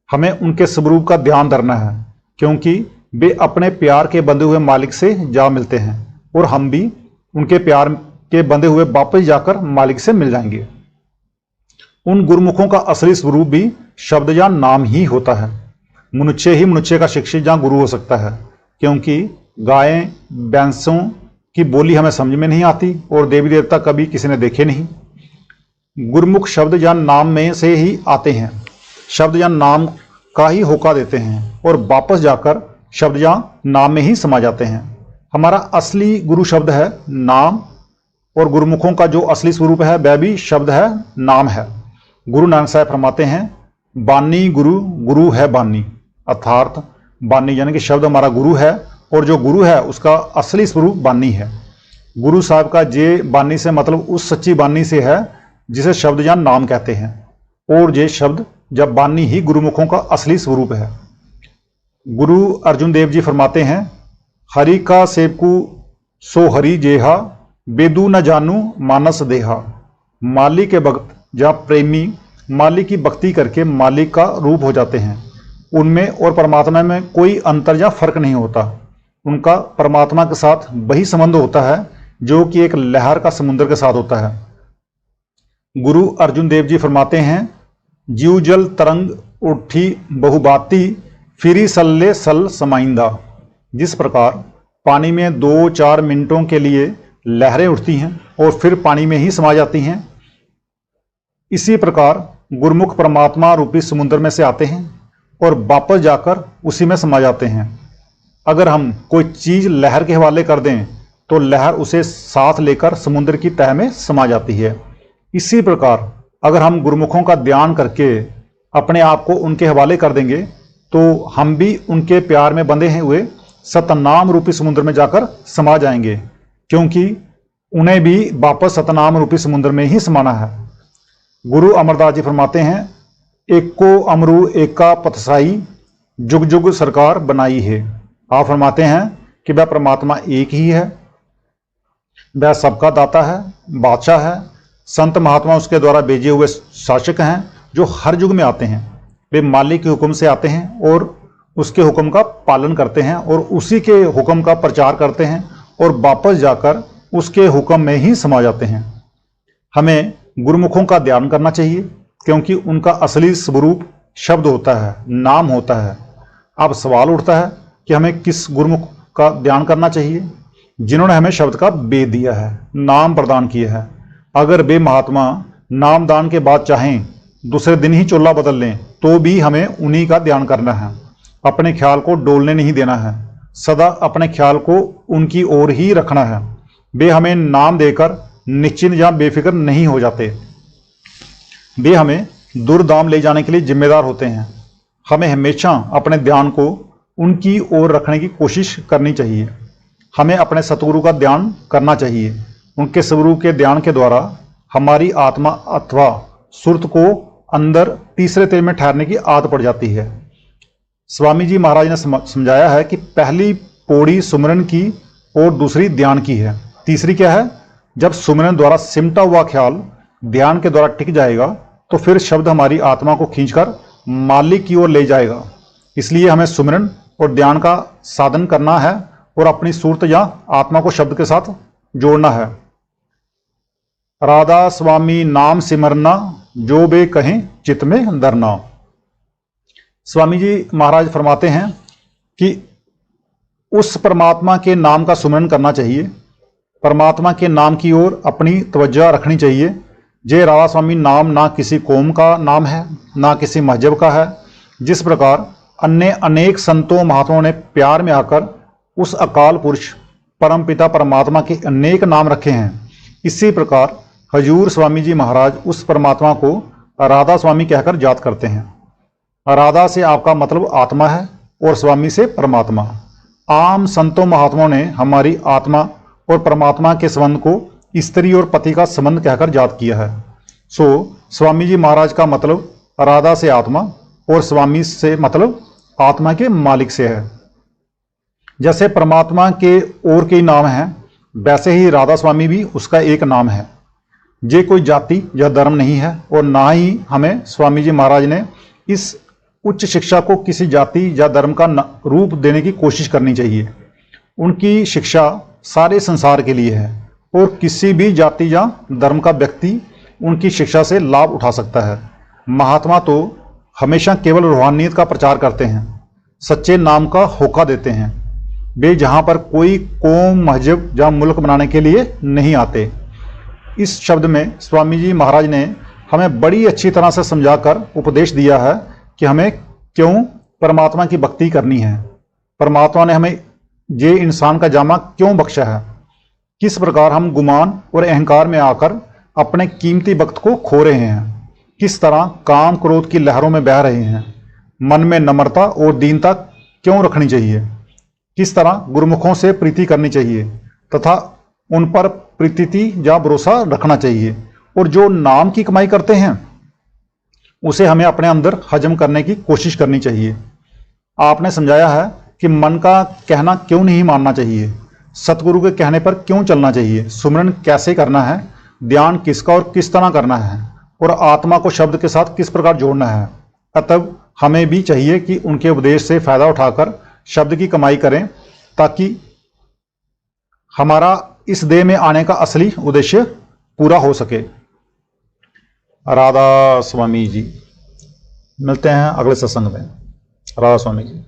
हमें उनके स्वरूप का ध्यान धरना है, क्योंकि वे अपने प्यार के बंधे हुए मालिक से जा मिलते हैं और हम भी उनके प्यार के बंधे हुए वापस जाकर मालिक से मिल जाएंगे। उन गुरुमुखों का असली स्वरूप भी शब्द या नाम ही होता है। मनुष्य ही मनुष्य का शिक्षक या गुरु हो सकता है, क्योंकि गायें भैंसों की बोली हमें समझ में नहीं आती और देवी देवता कभी किसी ने देखे नहीं। गुरुमुख शब्द या नाम में से ही आते हैं, शब्द या नाम का ही होका देते हैं और वापस जाकर शब्द या नाम में ही समा जाते हैं। हमारा असली गुरु शब्द है नाम, और गुरुमुखों का जो असली स्वरूप है वह भी शब्द है, नाम है। गुरु नानक साहब फरमाते हैं, बानी गुरु, गुरु है बानी। अर्थात बानी यानी कि शब्द हमारा गुरु है और जो गुरु है उसका असली स्वरूप बानी है। गुरु साहब का जे बानी से मतलब उस सच्ची बानी से है जिसे शब्द या नाम कहते हैं, और ये शब्द जब बानी ही गुरुमुखों का असली स्वरूप है। गुरु अर्जुन देव जी फरमाते हैं, हरि का सेवकु सो हरि जेहा, बेदू न जानू मानस देहा। मालिक के भक्त या प्रेमी मालिक की भक्ति करके मालिक का रूप हो जाते हैं। उनमें और परमात्मा में कोई अंतर या फर्क नहीं होता। उनका परमात्मा के साथ वही संबंध होता है जो कि एक लहर का समुद्र के साथ होता है। गुरु अर्जुन देव जी फरमाते हैं, जीव जल तरंग उठी बहुबाती, फिरी सल्ले सल समाइंदा। जिस प्रकार पानी में 2-4 मिनटों के लिए लहरें उठती हैं और फिर पानी में ही समा जाती हैं, इसी प्रकार गुरुमुख परमात्मा रूपी समुद्र में से आते हैं और वापस जाकर उसी में समा जाते हैं। अगर हम कोई चीज लहर के हवाले कर दें तो लहर उसे साथ लेकर समुद्र की तह में समा जाती है। इसी प्रकार अगर हम गुरुमुखों का ध्यान करके अपने आप को उनके हवाले कर देंगे तो हम भी उनके प्यार में बंधे हुए सतनाम रूपी समुद्र में जाकर समा जाएंगे, क्योंकि उन्हें भी वापस सतनाम रूपी समुद्र में ही समाना है। गुरु अमरदास जी फरमाते हैं, एको अमरू एका पतसाई, जुग जुग सरकार बनाई है। आप फरमाते हैं कि वह परमात्मा एक ही है, वह सबका दाता है, बादशाह है। संत महात्मा उसके द्वारा भेजे हुए शासक हैं जो हर युग में आते हैं। वे मालिक के हुक्म से आते हैं और उसके हुक्म का पालन करते हैं और उसी के हुक्म का प्रचार करते हैं और वापस जाकर उसके हुक्म में ही समा जाते हैं। हमें गुरुमुखों का ध्यान करना चाहिए, क्योंकि उनका असली स्वरूप शब्द होता है, नाम होता है। अब सवाल उठता है कि हमें किस गुरुमुख का ध्यान करना चाहिए, जिन्होंने हमें शब्द का वेद दिया है, नाम प्रदान किया है। अगर वे महात्मा नाम दान के बाद चाहें दूसरे दिन ही चोला बदल लें, तो भी हमें उन्हीं का ध्यान करना है। अपने ख्याल को डोलने नहीं देना है, सदा अपने ख्याल को उनकी ओर ही रखना है। वे हमें नाम देकर निश्चिंत या बेफिक्र नहीं हो जाते, वे हमें दुर्दाम ले जाने के लिए जिम्मेदार होते हैं। हमें हमेशा अपने ध्यान को उनकी ओर रखने की कोशिश करनी चाहिए। हमें अपने सतगुरु का ध्यान करना चाहिए। उनके स्वरूप के ध्यान के द्वारा हमारी आत्मा अथवा सुरत को अंदर तीसरे तेज में ठहरने की आदत पड़ जाती है। स्वामी जी महाराज ने समझाया है कि पहली पौड़ी सुमरन की और दूसरी ध्यान की है। तीसरी क्या है? जब सुमरन द्वारा सिमटा हुआ ख्याल ध्यान के द्वारा टिक जाएगा तो फिर शब्द हमारी आत्मा को खींचकर मालिक की ओर ले जाएगा। इसलिए हमें सुमरन और ध्यान का साधन करना है और अपनी सूरत या आत्मा को शब्द के साथ जोड़ना है। राधा स्वामी नाम सिमरना, जो बे कहें चित्त में धरना। स्वामी जी महाराज फरमाते हैं कि उस परमात्मा के नाम का सुमरन करना चाहिए, परमात्मा के नाम की ओर अपनी तवज्जो रखनी चाहिए। जे राधा स्वामी नाम ना किसी कौम का नाम है, ना किसी मजहब का है। जिस प्रकार अन्य अनेक संतों महात्माओं ने प्यार में आकर उस अकाल पुरुष परम पिता परमात्मा के अनेक नाम रखे हैं, इसी प्रकार हजूर स्वामी जी महाराज उस परमात्मा को राधा स्वामी कहकर याद करते हैं। राधा से आपका मतलब आत्मा है और स्वामी से परमात्मा। आम संतों महात्माओं ने हमारी आत्मा और परमात्मा के संबंध को स्त्री और पति का संबंध कहकर याद किया है। सो स्वामी जी महाराज का मतलब राधा से आत्मा और स्वामी से मतलब आत्मा के मालिक से है। जैसे परमात्मा के और कई नाम हैं, वैसे ही राधा स्वामी भी उसका एक नाम है। ये कोई जाति या धर्म नहीं है और ना ही हमें स्वामी जी महाराज ने इस उच्च शिक्षा को किसी जाति या धर्म का रूप देने की कोशिश करनी चाहिए। उनकी शिक्षा सारे संसार के लिए है और किसी भी जाति या धर्म का व्यक्ति उनकी शिक्षा से लाभ उठा सकता है। महात्मा तो हमेशा केवल रूहानियत का प्रचार करते हैं, सच्चे नाम का होका देते हैं। वे जहाँ पर कोई कौम मजहब या मुल्क बनाने के लिए नहीं आते। इस शब्द में स्वामी जी महाराज ने हमें बड़ी अच्छी तरह से समझाकर उपदेश दिया है कि हमें क्यों परमात्मा की भक्ति करनी है, परमात्मा ने हमें ये इंसान का जामा क्यों बख्शा है, किस प्रकार हम गुमान और अहंकार में आकर अपने कीमती वक्त को खो रहे हैं, किस तरह काम क्रोध की लहरों में बह रहे हैं। मन में नम्रता और दीनता क्यों रखनी चाहिए, किस तरह गुरुमुखों से प्रीति करनी चाहिए तथा उन पर प्रीति या भरोसा रखना चाहिए। और जो नाम की कमाई करते हैं उसे हमें अपने अंदर हजम करने की कोशिश करनी चाहिए। आपने समझाया है कि मन का कहना क्यों नहीं मानना चाहिए, सतगुरु के कहने पर क्यों चलना चाहिए, सुमरन कैसे करना है, ध्यान किसका और किस तरह करना है और आत्मा को शब्द के साथ किस प्रकार जोड़ना है। अतः हमें भी चाहिए कि उनके उपदेश से फायदा उठाकर शब्द की कमाई करें, ताकि हमारा इस देह में आने का असली उद्देश्य पूरा हो सके। राधा स्वामी जी। मिलते हैं अगले सत्संग में। राधा स्वामी जी।